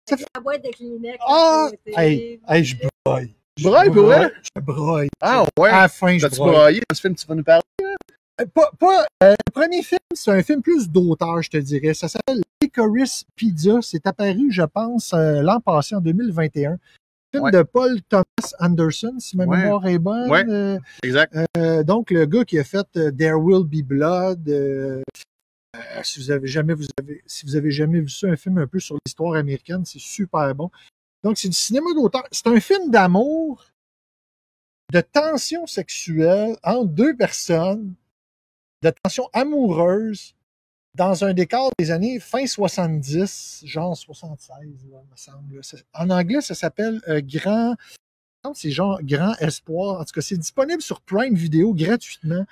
S3: Ça fait la boîte de Kleenex.
S2: Ah! Hey, je broille.
S1: Je broille pour vrai?
S2: Je broille.
S1: Ah ouais?
S2: À la fin, je
S1: T'as-tu
S2: broille.
S1: broyé dans ce film que tu vas nous parler?
S2: Le premier film, c'est un film plus d'auteur, je te dirais. Ça s'appelle Licorice Pizza. C'est apparu, je pense, l'an passé, en 2021. Film de Paul Thomas Anderson, si ma mémoire est bonne.
S1: Ouais, exact.
S2: Donc, le gars qui a fait There Will Be Blood. Si vous avez jamais vu ça, un film un peu sur l'histoire américaine, c'est super bon. Donc, c'est du cinéma d'auteur. C'est un film d'amour, de tension sexuelle entre deux personnes, de tension amoureuse, dans un décor des années fin 70, genre 76, là, me semble. En anglais, ça s'appelle Grand Espoir. En tout cas, c'est disponible sur Prime Video gratuitement.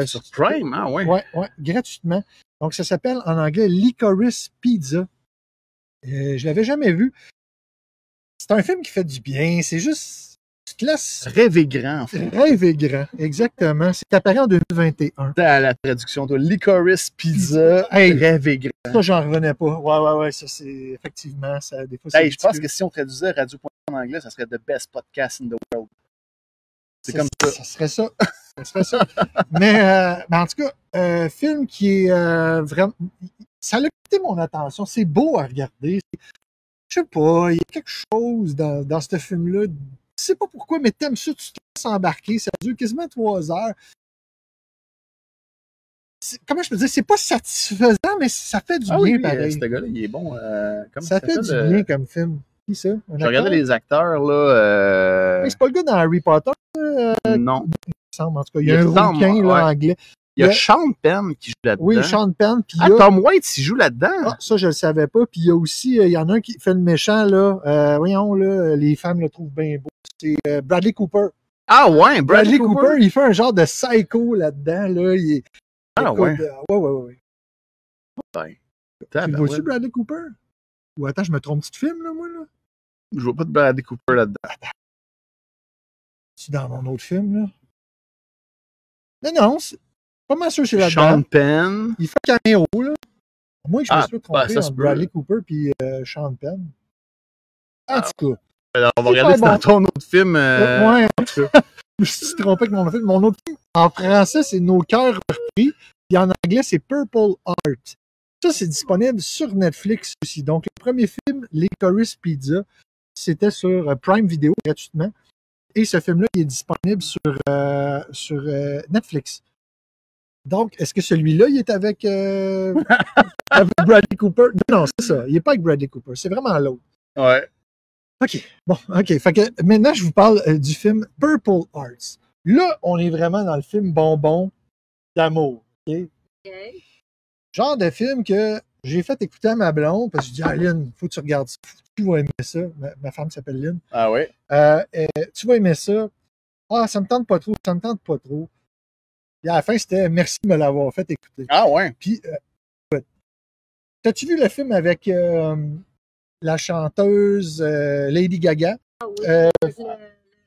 S1: Sur Prime, ah ouais?
S2: Ouais, gratuitement. Donc, ça s'appelle en anglais Licorice Pizza. Je l'avais jamais vu. C'est un film qui fait du bien. C'est juste... Tu te laisses...
S1: Rêver grand, en fait.
S2: Rêver grand, exactement. C'est apparu en 2021.
S1: T'as la traduction, toi. Licorice Pizza, rêver grand.
S2: Ça, j'en revenais pas. Ouais. Ça, c'est... Effectivement, ça, des fois,
S1: je pense que si on traduisait Radio.com en anglais, ça serait The Best Podcast in the World. C'est comme ça.
S2: Ça serait ça. Mais en tout cas, film qui est vraiment... Ça a capté mon attention. C'est beau à regarder. Je sais pas, il y a quelque chose dans ce film-là. Je sais pas pourquoi, mais t'aimes ça, tu te laisses embarquer. Ça dure quasiment 3 heures. Comment je peux dire? C'est pas satisfaisant, mais ça fait du bien, pareil.
S1: Ce gars-là, il est bon.
S2: Ça fait du bien comme film. Qui ça?
S1: Je regardais les acteurs, là.
S2: C'est pas le gars dans Harry Potter?
S1: Non.
S2: Il me semble, en tout cas. Il y a un rouquin, là, anglais.
S1: Il y a Sean Penn qui joue là-dedans.
S2: Oui, Sean Penn. Puis
S1: Tom Waits, il joue là-dedans.
S2: Ça, je le savais pas. Puis il y a aussi, il y en a un qui fait le méchant, là. Voyons, là, les femmes le trouvent bien beau. C'est Bradley Cooper.
S1: Ah ouais,
S2: Bradley Cooper, il fait un genre de psycho là-dedans, là.
S1: Ouais.
S2: Ouais.
S1: Tu
S2: le vois-tu, Bradley Cooper? Ou attends, je me trompe-tu de film, là, moi, là?
S1: Je vois pas de Bradley Cooper là-dedans.
S2: C'est dans mon autre film, là? Non, c'est pas mal sûr que c'est là-dedans.
S1: Sean Penn.
S2: Il fait un caméo, là. Moi, je me suis trompé
S1: entre
S2: Bradley Cooper et Sean Penn. En tout cas.
S1: Alors, on va regarder dans ton autre film.
S2: Ouais, en tout cas. Je me suis trompé avec mon autre film. Mon autre film, en français, c'est Nos cœurs repris. Puis en anglais, c'est Purple Heart. Ça, c'est disponible sur Netflix aussi. Donc, le premier film, Licorice Pizza, c'était sur Prime Video gratuitement. Et ce film-là, il est disponible sur Netflix. Donc, est-ce que celui-là, il est avec, avec Bradley Cooper? Non, c'est ça. Il n'est pas avec Bradley Cooper. C'est vraiment l'autre.
S1: Ouais.
S2: OK. Bon, OK. Fait que maintenant, je vous parle du film Purple Hearts. Là, on est vraiment dans le film bonbon d'amour. OK? Genre de film que j'ai fait écouter à ma blonde parce que je dis, Lynn, faut que tu regardes ça. Tu vas aimer ça. Ma femme s'appelle Lynn.
S1: Ah oui?
S2: Tu vas aimer ça. Ah, ça me tente pas trop. Et à la fin, c'était merci de me l'avoir fait écouter.
S1: Ah ouais?
S2: Puis, t'as-tu vu le film avec la chanteuse Lady Gaga?
S3: Ah oui.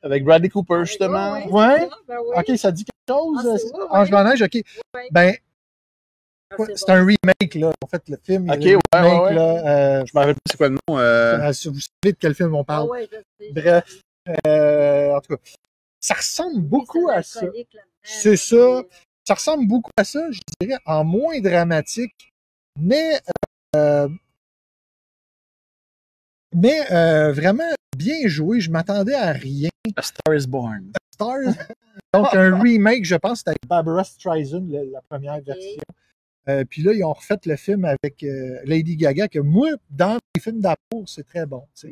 S1: Avec Bradley Cooper, justement.
S2: Ouais?
S3: Ben oui.
S2: OK, ça dit quelque chose?
S3: Ah,
S2: Ange Blanc-Neige, OK.
S3: Ouais.
S2: Ben, c'est un remake, là. En fait, le film,
S1: OK,
S2: il y a un remake,
S1: ouais.
S2: là.
S1: Je me rappelle plus c'est quoi le nom.
S2: Vous savez de quel film on parle.
S3: Ah ouais, je sais.
S2: Bref, en tout cas, ça ressemble beaucoup à ça. C'est ça. ça ressemble beaucoup à ça, je dirais, en moins dramatique, mais vraiment bien joué. Je m'attendais à rien.
S1: A Star is Born.
S2: Stars. Donc, un remake, je pense, c'était avec Barbara Streisand, la première version. Puis là, ils ont refait le film avec Lady Gaga, que moi, dans les films d'amour, c'est très bon. Tu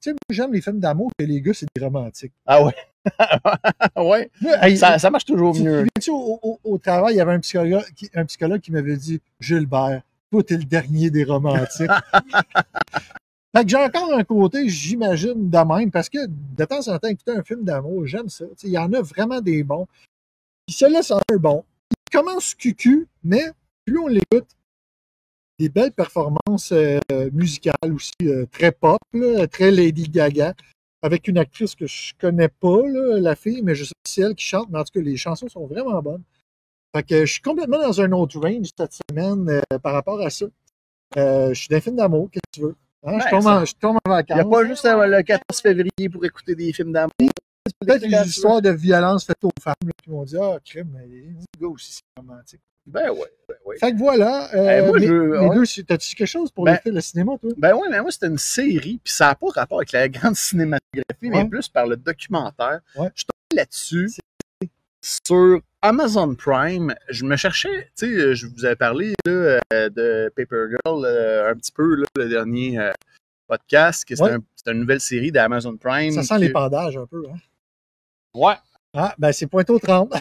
S2: sais, moi, j'aime les films d'amour que les gars, c'est des romantiques.
S1: Ah ouais. Ouais.
S2: Moi,
S1: Ça marche toujours mieux.
S2: Au travail, il y avait un psychologue qui m'avait dit Gilbert, toi, t'es le dernier des romantiques. Fait que j'ai encore un côté, j'imagine, de même, parce que de temps en temps, écouter un film d'amour, j'aime ça. Il y en a vraiment des bons. Puis celui-là, c'est un bon. Il commence cucu, mais plus on l'écoute, des belles performances musicales aussi, très pop, là, très Lady Gaga, avec une actrice que je connais pas, là, la fille, mais je sais que c'est elle qui chante, mais en tout cas, les chansons sont vraiment bonnes. Fait que je suis complètement dans un autre range cette semaine par rapport à ça. Je suis dans un film d'amour, qu'est-ce que tu veux? Hein, je tombe en vacances.
S1: Il n'y a pas juste le 14 février pour écouter des films d'amour.
S2: Peut-être des histoires de violence faites aux femmes là, qui m'ont dit ah, crime, mais les gars aussi, c'est romantique.
S1: Ben ouais.
S2: Fait que voilà.
S1: Moi,
S2: les
S1: ouais.
S2: deux, t'as-tu quelque chose pour le cinéma, toi?
S1: Ben ouais, mais moi, c'était une série, puis ça n'a pas rapport avec la grande cinématographie, mais
S2: Ouais.
S1: plus par le documentaire.
S2: Ouais.
S1: Je suis tombé là-dessus sur Amazon Prime. Je me cherchais, tu sais, je vous avais parlé là, de Paper Girl un petit peu, là, le dernier podcast, que c'était une nouvelle série d'Amazon Prime.
S2: Ça sent l'épandage un peu, hein?
S1: Ouais.
S2: Ah, ben c'est Pointe aux Trembles.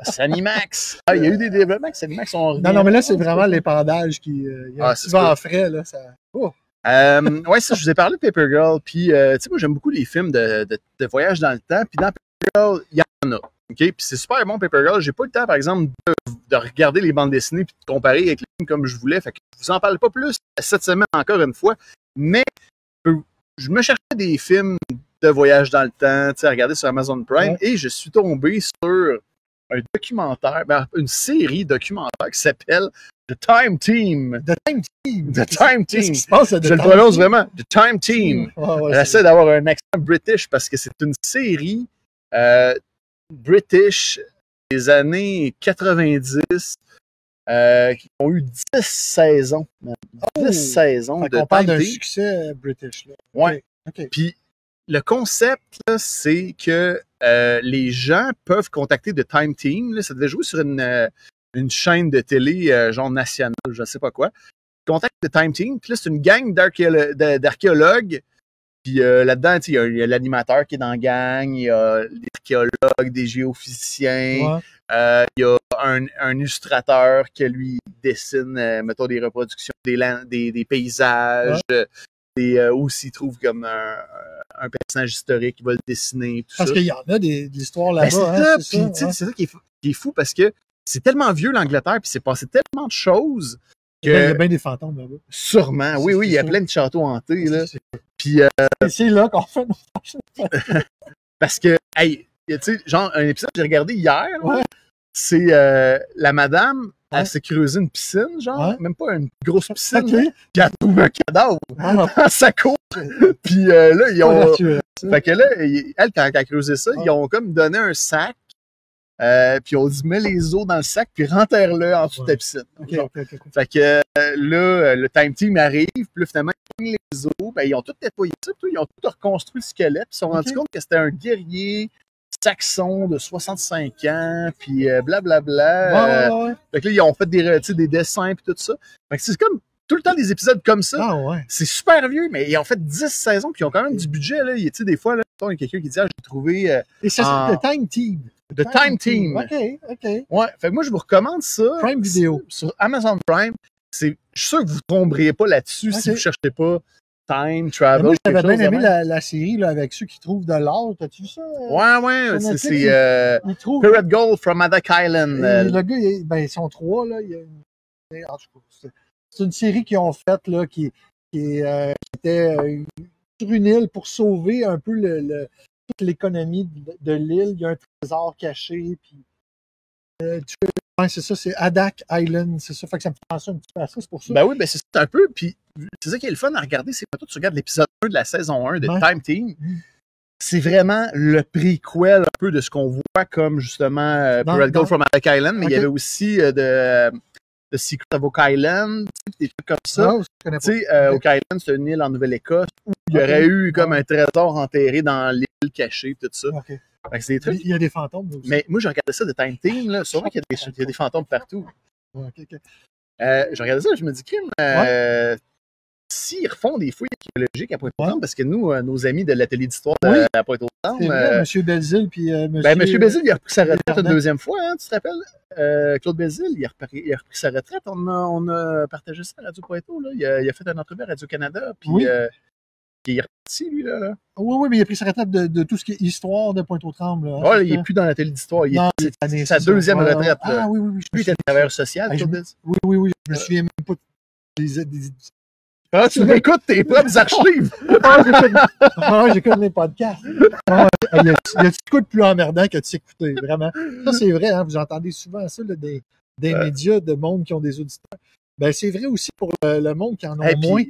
S1: C'est Animax. Ah, il y a eu des développements que Animax ont
S2: Non, mais là, c'est vraiment l'épandage qui. Il y a un petit vent frais, là. Ça... Oh.
S1: Ouais, ça, je vous ai parlé de Paper Girl, puis, tu sais, moi, j'aime beaucoup les films de voyage dans le temps, puis dans Paper Girl, il y en a. OK? Puis c'est super bon, Paper Girl. J'ai pas eu le temps, par exemple, de regarder les bandes dessinées puis de comparer avec les films comme je voulais. Fait que je vous en parle pas plus cette semaine encore une fois. Mais je me cherchais des films de voyage dans le temps, tu sais, à regarder sur Amazon Prime, et je suis tombé sur un documentaire, une série documentaire qui s'appelle The Time Team.
S2: The Time Team.
S1: The Time Team.
S2: Qu'est-ce qui se passe à
S1: Je le prononce vraiment. The Time Team. J'essaie d'avoir un accent british parce que c'est une série british des années 90 qui ont eu 10 saisons. 10 saisons de
S2: on parle d'un
S1: Time Team.
S2: succès british. Là.
S1: Ouais.
S2: Okay.
S1: Puis le concept, là, c'est que les gens peuvent contacter The Time Team. Là, ça devait jouer sur une chaîne de télé genre nationale, je ne sais pas quoi. Contacte The Time Team. Puis là, c'est une gang d'archéologues. Puis là-dedans, il y a l'animateur qui est dans la gang, il y a des archéologues, des géophysiciens, il y a un illustrateur qui, lui, dessine, mettons, des reproductions des paysages, ou s'il trouve comme un personnage historique, il va le dessiner, tout
S2: parce
S1: ça.
S2: qu'il y en a des histoires là-bas.
S1: C'est ça qui est fou, parce que c'est tellement vieux, l'Angleterre, puis c'est passé tellement de choses.
S2: Il y a bien des fantômes là-bas.
S1: Sûrement, oui, il y a plein de châteaux hantés, là. Puis,
S2: c'est là qu'on fait nos
S1: parce que, hey, tu sais, genre, un épisode que j'ai regardé hier, c'est la madame, elle s'est creusé une piscine, genre, même pas une grosse piscine, puis elle a trouvé un cadavre dans sa cour. Puis là, ils ont... Fait que là, elle, quand elle a creusé ça, ils ont comme donné un sac, puis on dit, mets les os dans le sac, puis renterre-le en dessous de ta piscine. Fait que là, le Time Team arrive, puis là, finalement, ils prennent les os, ben, ils ont tout nettoyé ça, ils ont tout reconstruit le squelette, puis ils se sont rendus compte que c'était un guerrier saxon de 65 ans, puis blablabla. Fait que là, ils ont fait des dessins, puis tout ça. Fait que c'est comme tout le temps des épisodes comme ça. C'est super vieux, mais ils ont fait 10 saisons, puis ils ont quand même du budget. Là. Des fois, il y a quelqu'un qui dit, j'ai trouvé...
S2: Et c'est The Time Team.
S1: The Time Team.
S2: OK.
S1: Ouais, fait que moi, je vous recommande ça.
S2: Prime Video.
S1: Sur Amazon Prime. Je suis sûr que vous ne tomberez pas là-dessus si vous ne cherchez pas Time, Travel.
S2: Moi, j'avais bien aimé la série là, avec ceux qui trouvent de l'or. T'as-tu vu ça?
S1: Ouais. C'est Pirate Gold from Madak Island.
S2: Le gars, ils sont trois. Là, c'est une série qu'ils ont faite là, qui était sur une île pour sauver un peu toute l'économie de l'île. Il y a un trésor caché. Puis, c'est ça, c'est Adak Island, c'est ça. Fait que ça me fait penser un petit peu à ça, c'est pour ça.
S1: Ben oui, ben c'est ça un peu. Puis c'est ça qui est le fun à regarder, c'est quand tu regardes l'épisode 1 de la saison 1 de Time Team. c'est vraiment le prequel un peu de ce qu'on voit comme justement Pure Gold from Oak Island, mais il y avait aussi de Secret of Oak Island, des trucs comme ça. Tu sais, Oak Island, c'est une île en Nouvelle-Écosse où il y aurait eu comme un trésor enterré dans l'île cachée, tout ça. Fait que c'est des trucs.
S2: Il y a des fantômes aussi.
S1: Mais moi, j'ai regardé ça de Time Team, là. Sûrement qu'il y a des fantômes partout. Je regardais ça, je me dis, crime, s'ils refont des fouilles archéologiques à Pointe-aux-Trembles, parce que nous, nos amis de l'atelier d'histoire à Pointe-aux-Trembles.
S2: M. Belzile, puis M.
S1: M. Belzile, il a repris sa retraite une deuxième fois, hein, tu te rappelles? Claude Belzile, il a repris sa retraite. On a partagé ça à Radio Pointeau, là. Il a fait un entrevue à Radio-Canada, puis il est reparti, lui, là.
S2: Oui, mais il a pris sa retraite de tout ce qui est histoire de Pointe-aux-Trembles.
S1: Oui, il n'est plus dans l'atelier d'histoire. C'est sa deuxième retraite.
S2: Ah oui.
S1: Lui, il était travailleur social, Claude Belzile.
S2: Oui. Je me souviens même pas
S1: tu réécoutes tes propres archives.
S2: J'écoute les podcasts. Il y a du coup de plus emmerdant que de s'écouter, vraiment. Ça, c'est vrai, hein, vous entendez souvent ça, là, des médias de monde qui ont des auditeurs. Ben, c'est vrai aussi pour le monde qui en a moins.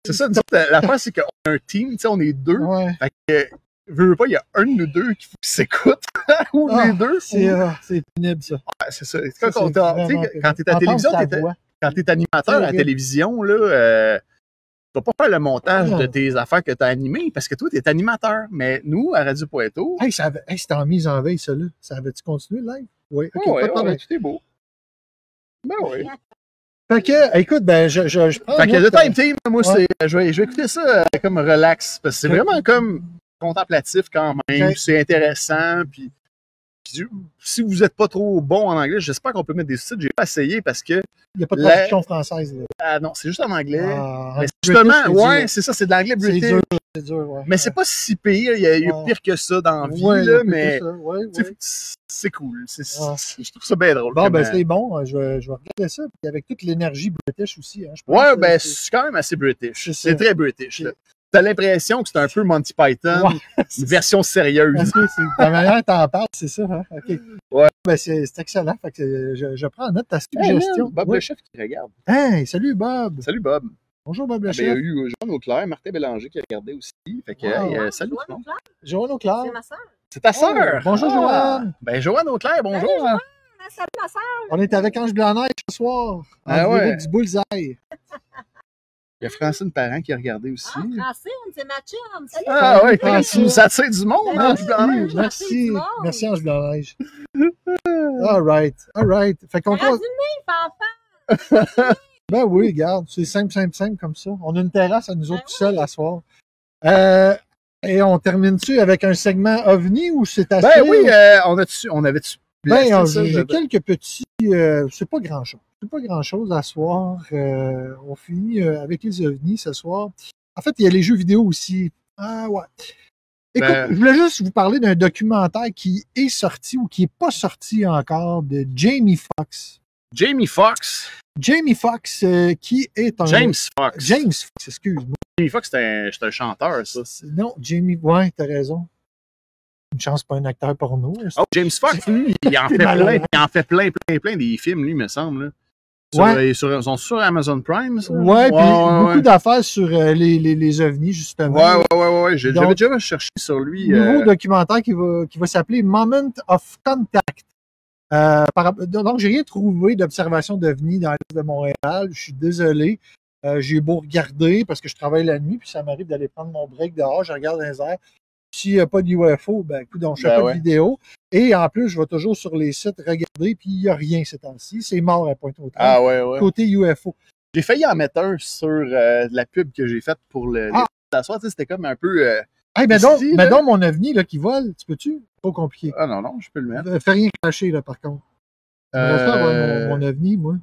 S1: C'est ça, l'affaire, c'est qu'on a un team, on est deux. Fait que, veux pas, il y a un de nous deux qui s'écoute, ou les deux.
S2: C'est pénible, ça.
S1: C'est ça. Quand t'es à la télévision, quand t'es animateur à la télévision, là, tu vas pas faire le montage de tes affaires que t'as animées, parce que toi, t'es animateur. Mais nous, à Radio Pointeau...
S2: C'était en mise en veille, ça, là. Ça avait-tu continué, le live? Oui, OK.
S1: Tout est beau. Ben oui.
S2: Fait que, écoute, je prends...
S1: Fait que le Time Team, moi, je vais écouter ça comme relax, parce que c'est vraiment comme contemplatif quand même, c'est intéressant, puis si vous n'êtes pas trop bon en anglais, j'espère qu'on peut mettre des sous-titres. J'ai pas essayé parce que...
S2: Il n'y a pas de traduction française. Là.
S1: Ah non, c'est juste en anglais. Mais justement, c'est ça, c'est de l'anglais british.
S2: C'est dur, ouais.
S1: Mais c'est pas si pire, il y a eu pire que ça dans la vie, là, mais c'est cool. Je trouve ça bien drôle.
S2: Bon, c'est bon, je vais regarder ça, puis avec toute l'énergie british aussi. Hein,
S1: c'est quand même assez british. C'est très british. T'as l'impression que c'est un peu Monty Python, une version sérieuse.
S2: La manière dont t'en parles, c'est ça. Hein? OK.
S1: Ouais.
S2: C'est excellent. Fait que je prends en note ta suggestion.
S1: Bob le chef qui regarde.
S2: Hey, salut Bob.
S1: Salut Bob.
S2: Bonjour Bob le chef.
S1: Il y a eu Joanne Auclair, Martin Bélanger qui regardait aussi. Fait que, salut tout le monde.
S2: Joanne Auclair.
S3: C'est ma soeur.
S1: C'est ta sœur.
S2: Bonjour Joanne.
S1: Joanne Auclair, bonjour.
S3: Salut, Joanne. Salut ma soeur.
S2: On est avec Ange Blanc-Neige ce soir. Du bullseye.
S1: Il y a Francine Parent qui a regardé aussi.
S3: Francine, c'est ma chum. Salut.
S1: Oui, Francine, ça tire du monde, Ange Blanc-Neige.
S2: Merci Ange Blanc-Neige. All right. Fait qu'on
S3: va... fanfan.
S2: Ben oui, regarde, c'est simple comme ça. On a une terrasse à nous autres tout seuls à soir. Et on termine-tu avec un segment OVNI ou c'est assez...
S1: Ben oui, on avait-tu...
S2: j'ai quelques petits... c'est pas grand-chose. C'est pas grand-chose à soir. On finit avec les OVNIs ce soir. En fait, il y a les jeux vidéo aussi. Ah ouais. Écoute, je voulais juste vous parler d'un documentaire qui est sorti ou qui n'est pas sorti encore de Jamie Foxx.
S1: Jamie Foxx,
S2: qui est un...
S1: James Fox,
S2: excuse-moi.
S1: Jamie Foxx, c'est un chanteur, ça.
S2: Non, t'as raison. Une chance, pas un acteur porno.
S1: James Foxx, lui, il en fait plein des films, lui, me semble. Ils sont sur Amazon Prime, ça?
S2: Ouais, puis beaucoup d'affaires sur les ovnis, justement.
S1: Ouais. J'avais déjà cherché sur lui.
S2: Nouveau documentaire qui va s'appeler Moment of Contact. Donc, j'ai rien trouvé d'observation d'ovnis dans l'est de Montréal. Je suis désolé. J'ai beau regarder parce que je travaille la nuit, puis ça m'arrive d'aller prendre mon break dehors, je regarde dans les airs. S'il n'y a pas de UFO, écoute, je fais pas de vidéo. Et en plus, je vais toujours sur les sites regarder, puis il n'y a rien ces temps-ci. C'est mort à Pointe-aux-Trembles. Côté UFO.
S1: J'ai failli en mettre un sur la pub que j'ai faite pour la soirée. C'était comme un peu...
S2: donc, mon ovni là, qui vole, tu peux-tu? Pas compliqué.
S1: Ah non, je peux le mettre.
S2: Fais rien cracher, là, par contre. Je vais faire mon ovni, moi.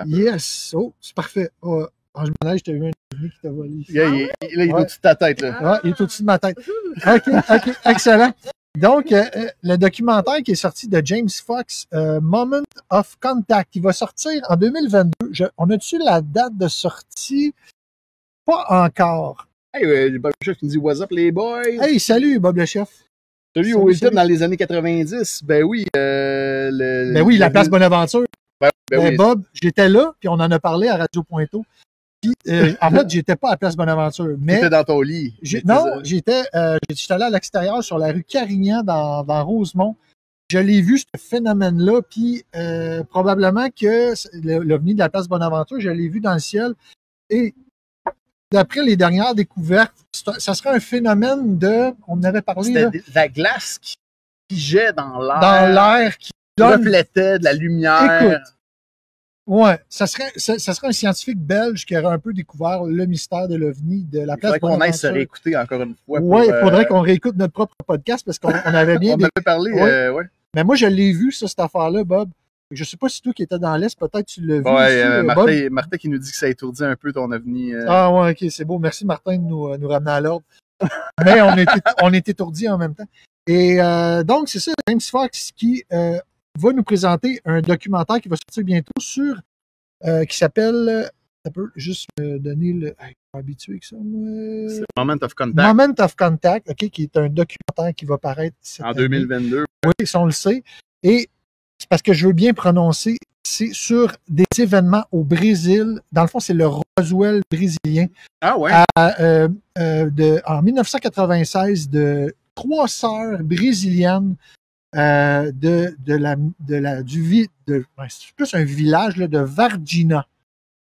S2: Yes! Oh, c'est parfait. Je me dis, t'as eu un ovni qui t'a volé.
S1: Il est au-dessus de ta tête, là.
S2: Il est au-dessus de ma tête. OK, excellent. Donc, le documentaire qui est sorti de James Foxx, Moment of Contact, qui va sortir en 2022. On a-tu la date de sortie? Pas encore.
S1: Hey, Bob le chef qui me dit « What's up, les boys? »
S2: Hey, salut, Bob le chef.
S1: Celui au Hilton dans les années 90, ben oui.
S2: La place Bonaventure.
S1: Oui.
S2: Bob, j'étais là, puis on en a parlé à Radio Pointeau. Puis, en fait, j'étais pas à Place Bonaventure, mais
S1: T'étais dans ton lit.
S2: j'étais allé à l'extérieur sur la rue Carignan dans Rosemont. Je l'ai vu, ce phénomène-là, puis probablement que l'OVNI de la Place Bonaventure, je l'ai vu dans le ciel. Et d'après les dernières découvertes, ça serait un phénomène on en avait parlé.
S1: C'était de la glace qui pigeait dans l'air.
S2: Dans l'air qui
S1: reflétait de la lumière.
S2: Écoute, ouais, ça serait un scientifique belge qui aurait un peu découvert le mystère de l'OVNI de la Place Bonaventure. Il faudrait
S1: qu'on aille se réécouter encore une fois.
S2: Oui, il faudrait qu'on réécoute notre propre podcast parce qu'on avait bien...
S1: On avait parlé, ouais.
S2: Mais moi, je l'ai vu, cette affaire-là, Bob. Je sais pas si toi qui étais dans l'Est, peut-être tu l'as vu.
S1: Oui, Martin qui nous dit que ça étourdit un peu ton OVNI.
S2: Ah ouais, ok, c'est beau. Merci Martin de nous ramener à l'ordre. Mais on est étourdis en même temps. Et donc, c'est ça, James Fox qui va nous présenter un documentaire qui va sortir bientôt qui s'appelle... Ça peut juste me donner le... Je suis habitué avec ça, moi.
S1: C'est Moment of Contact.
S2: Moment of Contact, OK, qui est un documentaire qui va paraître
S1: en 2022.
S2: Oui, ça, on le sait. Et c'est parce que je veux bien prononcer, c'est sur des événements au Brésil. Dans le fond, c'est le Roswell brésilien.
S1: Ah ouais?
S2: En 1996, de 3 sœurs brésiliennes c'est plus un village là, de Varginha.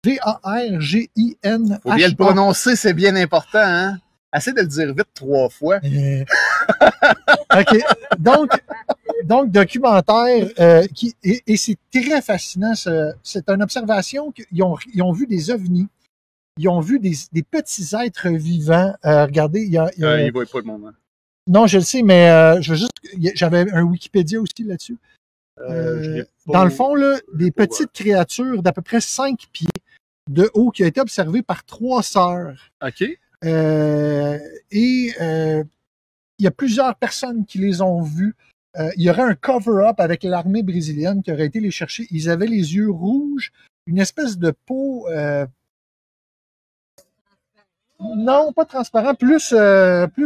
S2: V-A-R-G-I-N-H-A.
S1: Faut bien le prononcer, c'est bien important, hein? Essaie de le dire vite 3 fois.
S2: OK. Donc documentaire, et c'est très fascinant. C'est une observation qu'ils ont vu des ovnis. Ils ont vu des petits êtres vivants. Regardez, il
S1: ne voit pas le monde. Hein.
S2: Non, je le sais, mais j'avais un Wikipédia aussi là-dessus. Dans le fond, là, des petites créatures d'à peu près 5 pieds de haut qui ont été observées par 3 sœurs.
S1: OK.
S2: Il y a plusieurs personnes qui les ont vues. Il y aurait un cover-up avec l'armée brésilienne qui aurait été les chercher. Ils avaient les yeux rouges, une espèce de peau... non, pas transparent, plus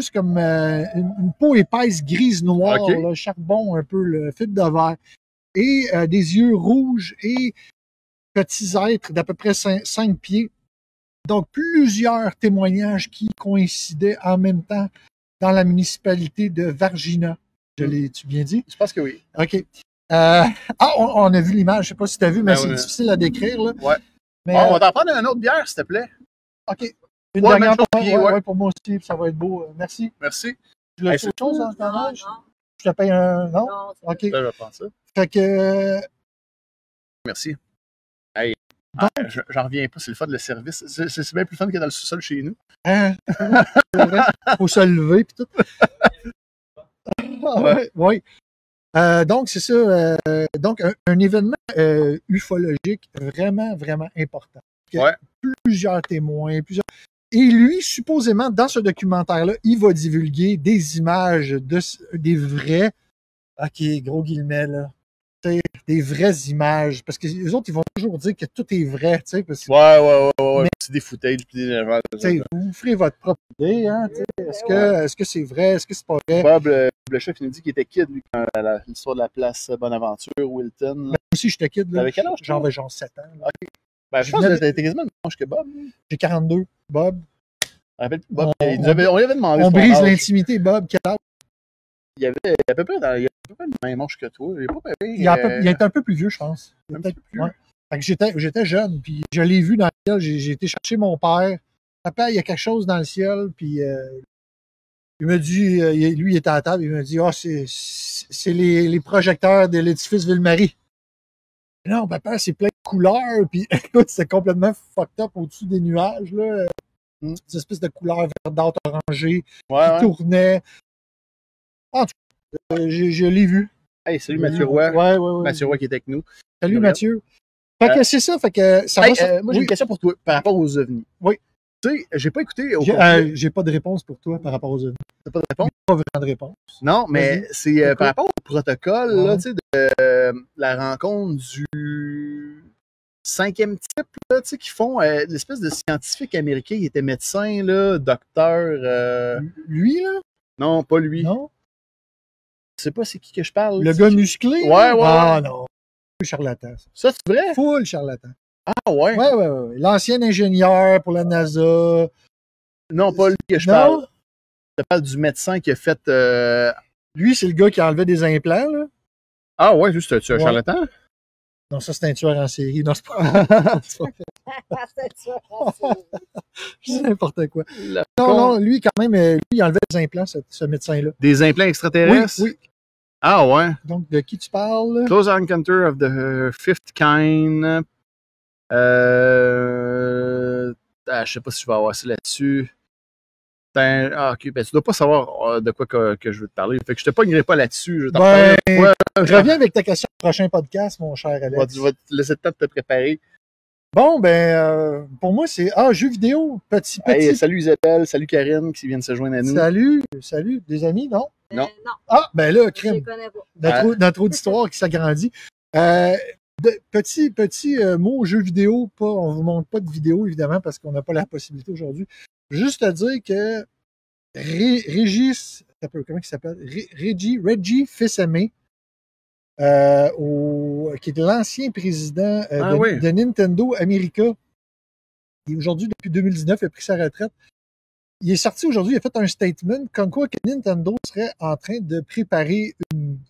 S2: comme une peau épaisse grise-noire,
S1: okay.
S2: Là, charbon un peu, le fibre de verre. Et des yeux rouges et petits êtres d'à peu près 5 pieds. Donc, plusieurs témoignages qui coïncidaient en même temps dans la municipalité de Varginha. Tu bien dit?
S1: Je pense que oui.
S2: OK. On a vu l'image. Je ne sais pas si tu as vu, mais c'est difficile à décrire. Là.
S1: Ouais. Mais, on va t'en prendre une autre bière, s'il te plaît.
S2: OK. Une dernière pour moi aussi, ça va être beau. Merci.
S1: Merci.
S2: Tu l'as fait autre chose dans ce ménage? Je te paye un... Non? OK.
S1: Je vais prendre ça.
S2: Fait que...
S1: Merci. Hey, j'en reviens pas, c'est le fun de le service. C'est bien plus fun que dans le sous-sol chez nous.
S2: Hein? Faut se lever pis tout. Oui. Donc, c'est ça. Donc, un événement ufologique vraiment, vraiment important.
S1: Ouais.
S2: Plusieurs témoins, Et lui, supposément, dans ce documentaire-là, il va divulguer des images des vrais... OK, gros guillemets, là. Des vraies images. Parce que les autres, ils vont toujours dire que tout est vrai, tu sais.
S1: Ouais. C'est des footages.
S2: Vous ferez votre propre idée, hein. Est-ce que c'est vrai? Est-ce que c'est pas vrai?
S1: Bob, le chef, il nous dit qu'il était kid, lui, quand l'histoire de la place Bonaventure, Wilton.
S2: Moi aussi, j'étais kid, là.
S1: Avec quel âge?
S2: J'avais genre 7 ans. Là.
S1: Okay. Ben, je pense que t'étais quasiment le même âge que Bob.
S2: J'ai 42. Bob.
S1: Bob, on lui avait demandé.
S2: On brise l'intimité, Bob. Quel âge?
S1: Il avait à peu près le même âge que toi. Il
S2: est un peu plus vieux, je pense. Ouais. Fait que j'étais jeune, puis je l'ai vu dans le ciel. J'ai été chercher mon père. Papa, il y a quelque chose dans le ciel, puis il me dit, lui, il était à la table, il me dit, c'est les projecteurs de l'édifice Ville-Marie. Non, papa, c'est plein de couleurs, puis écoute, c'est complètement fucked up au-dessus des nuages, là. Cette espèce de couleur verdâtre orangée qui tournait. En tout cas, je l'ai vu.
S1: Hey, salut Mathieu Roy.
S2: Ouais.
S1: Mathieu Roy qui est avec nous.
S2: Salut Mathieu. Fait que c'est ça, fait que ça va.
S1: Moi, j'ai une question pour toi par rapport aux ovnis.
S2: Oui.
S1: Tu sais, j'ai pas écouté.
S2: J'ai pas de réponse pour toi par rapport aux ovnis.
S1: T'as pas de réponse?
S2: Pas vraiment de réponse.
S1: Non, mais c'est par rapport au protocole, là, tu sais, de la rencontre du 5e type, là, tu sais, qui font l'espèce de scientifique américain qui était médecin, là, docteur.
S2: Lui, là?
S1: Non, pas lui.
S2: Non?
S1: Je sais pas c'est qui que je parle.
S2: Le gars musclé?
S1: Ouais.
S2: Ah non. Full charlatan.
S1: Ça, c'est vrai?
S2: Full charlatan.
S1: Ah ouais?
S2: Ouais. L'ancien ingénieur pour la NASA.
S1: Non, pas lui que je
S2: Non?
S1: parle. Je parle du médecin qui a fait...
S2: Lui, c'est le gars qui enlevait des implants, là.
S1: Ah ouais, juste un
S2: Ouais.
S1: charlatan?
S2: Non, ça, c'est un tueur en série. Non, c'est pas...
S3: C'est ça,
S2: c'est n'importe quoi.
S1: Le
S2: Non,
S1: con-
S2: non, lui, quand même, lui, il enlevait des implants, ce médecin-là.
S1: Des implants extraterrestres?
S2: Oui.
S1: Ah ouais.
S2: Donc, de qui tu parles?
S1: Close Encounter of the Fifth Kind. Je sais pas si je vais avoir ça là-dessus. Ok, ben tu dois pas savoir de quoi que je veux te parler. Fait que je te pognerai pas là-dessus. Je vais t'en
S2: Ben,
S1: parler. Ouais,
S2: reviens avec ta question au prochain podcast, mon cher
S1: je
S2: Alex.
S1: vais te laisser le temps de te préparer.
S2: Bon, ben, pour moi, c'est jeux vidéo, petit.
S1: Hey, salut Isabelle, salut Karine qui viennent se joindre à nous.
S2: Salut, des amis, non?
S1: Non.
S3: Non,
S2: Ah, ben là,
S3: je les
S2: crime.
S3: connais pas.
S2: Notre auditoire qui s'agrandit. Petit mot jeux vidéo, on vous montre pas de vidéo, évidemment, parce qu'on n'a pas la possibilité aujourd'hui. Juste à dire que Régis, comment il s'appelle? Reggie Fils-Aimé, qui est l'ancien président de Nintendo America, qui aujourd'hui, depuis 2019, a pris sa retraite. Il est sorti aujourd'hui, il a fait un statement comme quoi que Nintendo serait en train de préparer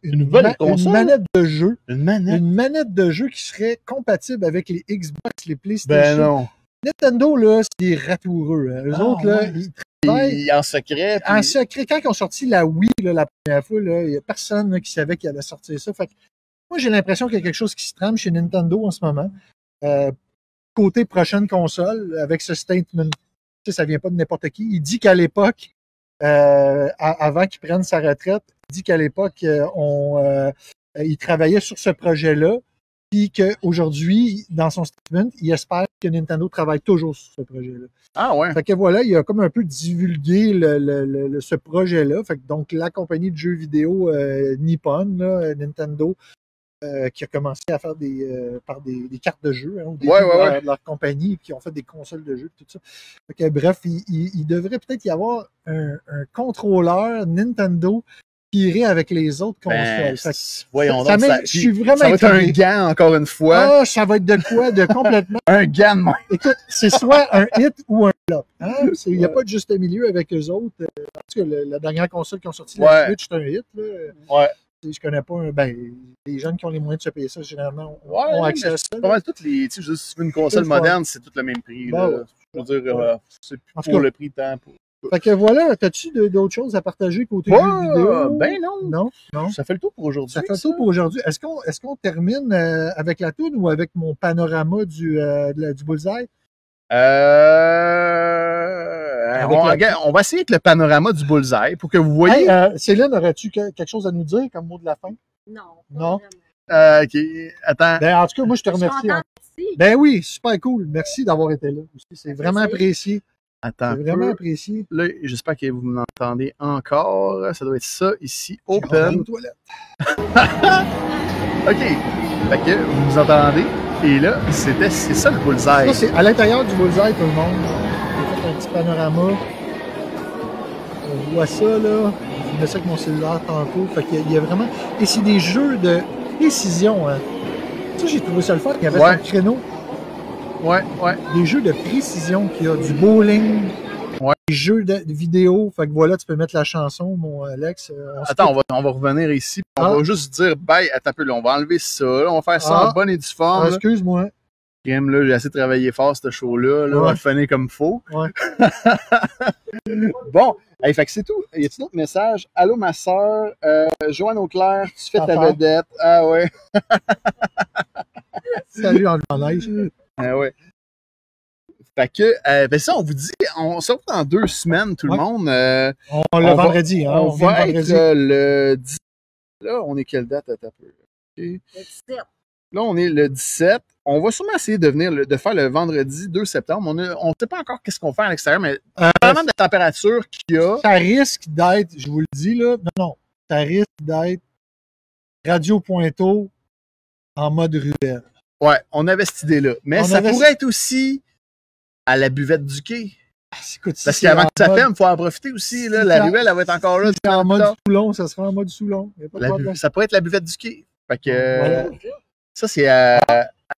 S2: une manette de jeu.
S1: Une manette?
S2: Une manette de jeu qui serait compatible avec les Xbox, les PlayStation.
S1: Ben non.
S2: Nintendo, là, c'est des ratoureux. Hein. Eux autres, là, ils travaillent
S1: en secret.
S2: en secret. Quand ils ont sorti la Wii, là, la première fois, il n'y a personne là, qui savait qu'ils allaient sortir ça. Fait que, moi, j'ai l'impression qu'il y a quelque chose qui se trame chez Nintendo en ce moment. Côté prochaine console, avec ce statement, ça vient pas de n'importe qui. Il dit qu'à l'époque, avant qu'il prenne sa retraite, il dit qu'à l'époque, il travaillait sur ce projet-là, puis qu'aujourd'hui, dans son statement, il espère que Nintendo travaille toujours sur ce projet-là.
S1: Ah ouais.
S2: Fait que voilà, il a comme un peu divulgué ce projet-là. Fait que donc, la compagnie de jeux vidéo Nippon, là, Nintendo, qui a commencé à faire par des cartes de jeu, hein, au début de leur compagnie, qui ont fait des consoles de jeu, tout ça. Fait que, bref, il devrait peut-être y avoir un contrôleur Nintendo qui irait avec les autres consoles.
S1: Voyons donc,
S2: je suis vraiment
S1: ça va être un gant, encore une fois.
S2: Ah, ça va être de quoi? De complètement.
S1: Un gant de main.
S2: Écoute, c'est soit un hit ou un flop. Hein? Il n'y a pas de juste milieu avec eux autres. Parce que la dernière console qui ont sorti, la Switch, c'est un hit. Là.
S1: Ouais.
S2: Je connais pas. Les jeunes qui ont les moyens de se payer ça, généralement, ont accès à ça.
S1: Pas mal toutes les. Si tu veux une console moderne, c'est tout le même prix. Là. Je veux dire, c'est pour le prix tant.
S2: Fait que voilà, t'as-tu d'autres choses à partager côté jeux vidéo?
S1: Ben non.
S2: Non.
S1: Ça fait le tour pour aujourd'hui.
S2: Ça fait le tour pour aujourd'hui. Est-ce qu'on termine avec la toune ou avec mon panorama du Bullseye?
S1: On va essayer avec le panorama du Bullseye pour que vous voyez.
S2: Hey, Céline, aurais-tu quelque chose à nous dire comme mot de la fin?
S3: Non.
S1: OK. Attends.
S2: Ben, en tout cas, moi, je te remercie. Ben oui, super cool. Merci d'avoir été là aussi. C'est vraiment apprécié.
S1: Attends.
S2: C'est vraiment apprécié.
S1: Là, j'espère que vous m'entendez encore. Ça doit être ça ici. Open.
S2: Aux toilettes.
S1: OK. Fait que vous nous entendez. Et là, c'est ça le Bullseye.
S2: Ça, c'est à l'intérieur du Bullseye, tout le monde. J'ai fait un petit panorama. On voit ça, là. Je mets ça avec mon cellulaire tantôt. Fait qu'il y a vraiment... Et c'est des jeux de précision, hein. Ça, j'ai trouvé ça le fun. Il y avait un créneau.
S1: Ouais.
S2: Des jeux de précision qu'il y a, du bowling, des jeux de vidéo. Fait que voilà, tu peux mettre la chanson, mon Alex.
S1: Attends, on va revenir ici. On va juste dire, attends un peu, là, on va enlever ça. Là, on va faire ça en bonne et due forme.
S2: Excuse-moi.
S1: Là, j'ai assez travaillé fort, ce show-là. Là, on va le finir comme il faut.
S2: Ouais.
S1: Bon, fait que c'est tout. Y a-t-il d'autres messages? Allô, ma soeur. Joanne Auclair, tu fais ta vedette. Ah ouais.
S2: Salut, en neige.
S1: Ah ouais. Fait que, ben ça, on vous dit, on se retrouve dans 2 semaines, tout le monde.
S2: Le vendredi, hein.
S1: On va être le 10. Là, on est quelle date à taper? Okay.
S3: Le 17.
S1: Là, on est le 17. On va sûrement essayer de faire le vendredi 2 septembre. On ne sait pas encore qu'est-ce qu'on fait à l'extérieur, mais vraiment de la température qu'il y a.
S2: Ça risque d'être, je vous le dis là, non, ça risque d'être Radio Pointeau en mode ruelle.
S1: Ouais, on avait cette idée-là. Mais ça pourrait être aussi à la buvette du quai.
S2: Écoute,
S1: parce qu'avant que ça ferme, il faut en profiter aussi. Là, la ruelle, elle va être encore là.
S2: C'est en mode Soulon, ça sera en mode Soulon.
S1: Ça pourrait être la buvette du quai. Fait que ça, c'est à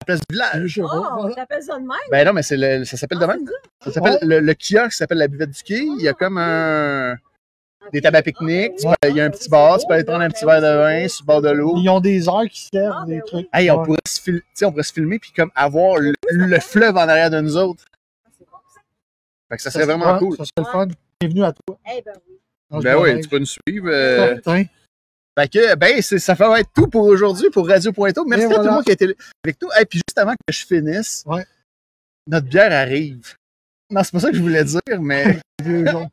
S1: la place du village.
S2: Je sais pas,
S3: Oh,
S2: voilà.
S3: t'appelles ça de même?
S1: Ben non, mais ça s'appelle de même. Ça s'appelle le kiosque s'appelle la buvette du quai. Il y a comme des tables à pique-nique. Il y a un petit bar, tu peux aller prendre un petit verre de vin sur le bord de l'eau.
S2: Ils ont des heures qui servent,
S3: Ah,
S2: des
S3: ben
S2: trucs.
S1: Hey, on
S2: Ouais.
S1: pourrait se filmer puis comme avoir le fleuve en arrière de nous autres. Fait que ça serait vraiment
S2: Ouais,
S1: cool.
S2: Ça serait le fun. Bienvenue à toi.
S3: Eh ben oui.
S1: Ben oui, tu peux nous suivre.
S2: Certain.
S1: Fait que, ben, ça va être tout pour aujourd'hui, pour Radio Pointeau. Merci
S2: Et
S1: à tout le
S2: voilà.
S1: monde qui a été là avec nous. Et puis, juste avant que je finisse,
S2: Ouais.
S1: notre bière arrive. Non, c'est pas ça que je voulais dire, mais.
S2: Vieux jaune.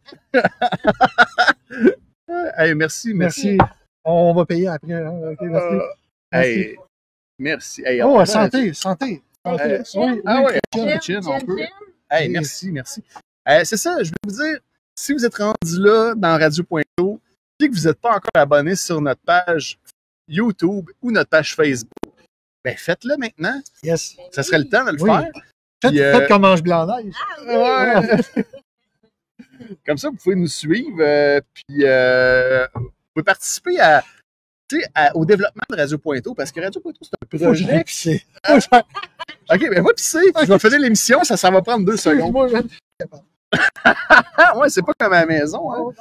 S1: Hey, merci.
S2: Merci. On va payer après. Hein. Ok, merci.
S1: Hey, merci. Hey,
S2: Oh,
S1: on-
S2: santé, santé.
S1: Euh,
S2: Oui,
S1: Ah ouais,
S3: Gin,
S1: chin, on
S3: gin,
S1: peut.
S3: gin.
S1: Hey, merci. C'est ça, je vais vous dire, si vous êtes rendu là dans Radio Pointeau, et que vous n'êtes pas encore abonné sur notre page YouTube ou notre page Facebook, ben faites-le maintenant.
S2: yes.
S1: Ça serait le temps de le
S2: Oui.
S1: faire.
S2: Faites,
S1: Puis,
S2: faites comme Ange Blanc-Neige.
S1: Ouais. Comme ça, vous pouvez nous suivre. Puis, vous pouvez participer au développement de Radio Pointeau, parce que Radio Pointeau, c'est un
S2: Faut que j'aille
S1: projet.
S2: pisser.
S1: OK, ben va pisser, puis je vais finir l'émission, ça va prendre 2 secondes.
S2: Moi, je-
S1: Ah ouais, c'est pas comme à la maison. Hein.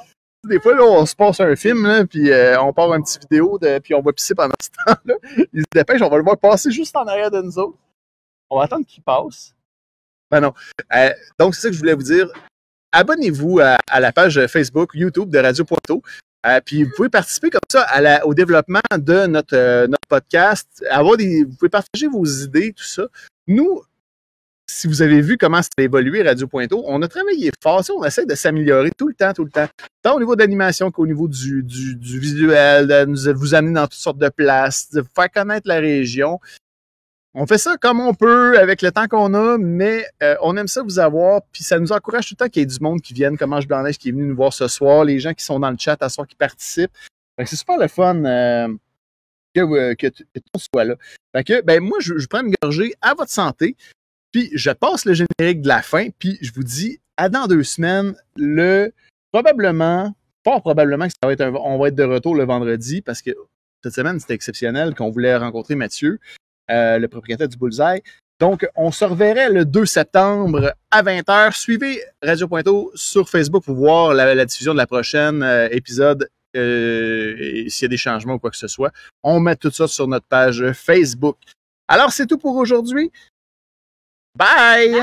S1: Des fois, là, on se passe un film, là, puis on part une petite vidéo, puis on va pisser pendant ce temps-là. Il se dépêche, on va le voir passer juste en arrière de nous autres. On va attendre qu'il passe. Ben non. Donc, c'est ça que je voulais vous dire. Abonnez-vous à la page Facebook, YouTube de Radio Pointeau. Puis vous pouvez participer comme ça au développement de notre podcast. Vous pouvez partager vos idées, tout ça. Nous, si vous avez vu comment ça a évolué Radio Pointeau, on a travaillé fort. On essaie de s'améliorer tout le temps. Tant au niveau d'animation qu'au niveau du visuel, de vous amener dans toutes sortes de places, de vous faire connaître la région. On fait ça comme on peut, avec le temps qu'on a, mais on aime ça vous avoir, puis ça nous encourage tout le temps qu'il y ait du monde qui vienne, comme Ange Blanc-Neige qui est venu nous voir ce soir, les gens qui sont dans le chat à ce soir, qui participent. Fait que c'est super le fun que tout le monde soit là. Fait que, ben moi, je prends une gorgée à votre santé, puis je passe le générique de la fin, puis je vous dis, à dans 2 semaines, fort probablement que on va être de retour le vendredi, parce que cette semaine, c'était exceptionnel qu'on voulait rencontrer Mathieu, le propriétaire du Bullseye. Donc, on se reverrait le 2 septembre à 20h. Suivez Radio Pointeau sur Facebook pour voir la diffusion de la prochaine épisode et s'il y a des changements ou quoi que ce soit. On met tout ça sur notre page Facebook. Alors, c'est tout pour aujourd'hui. Bye!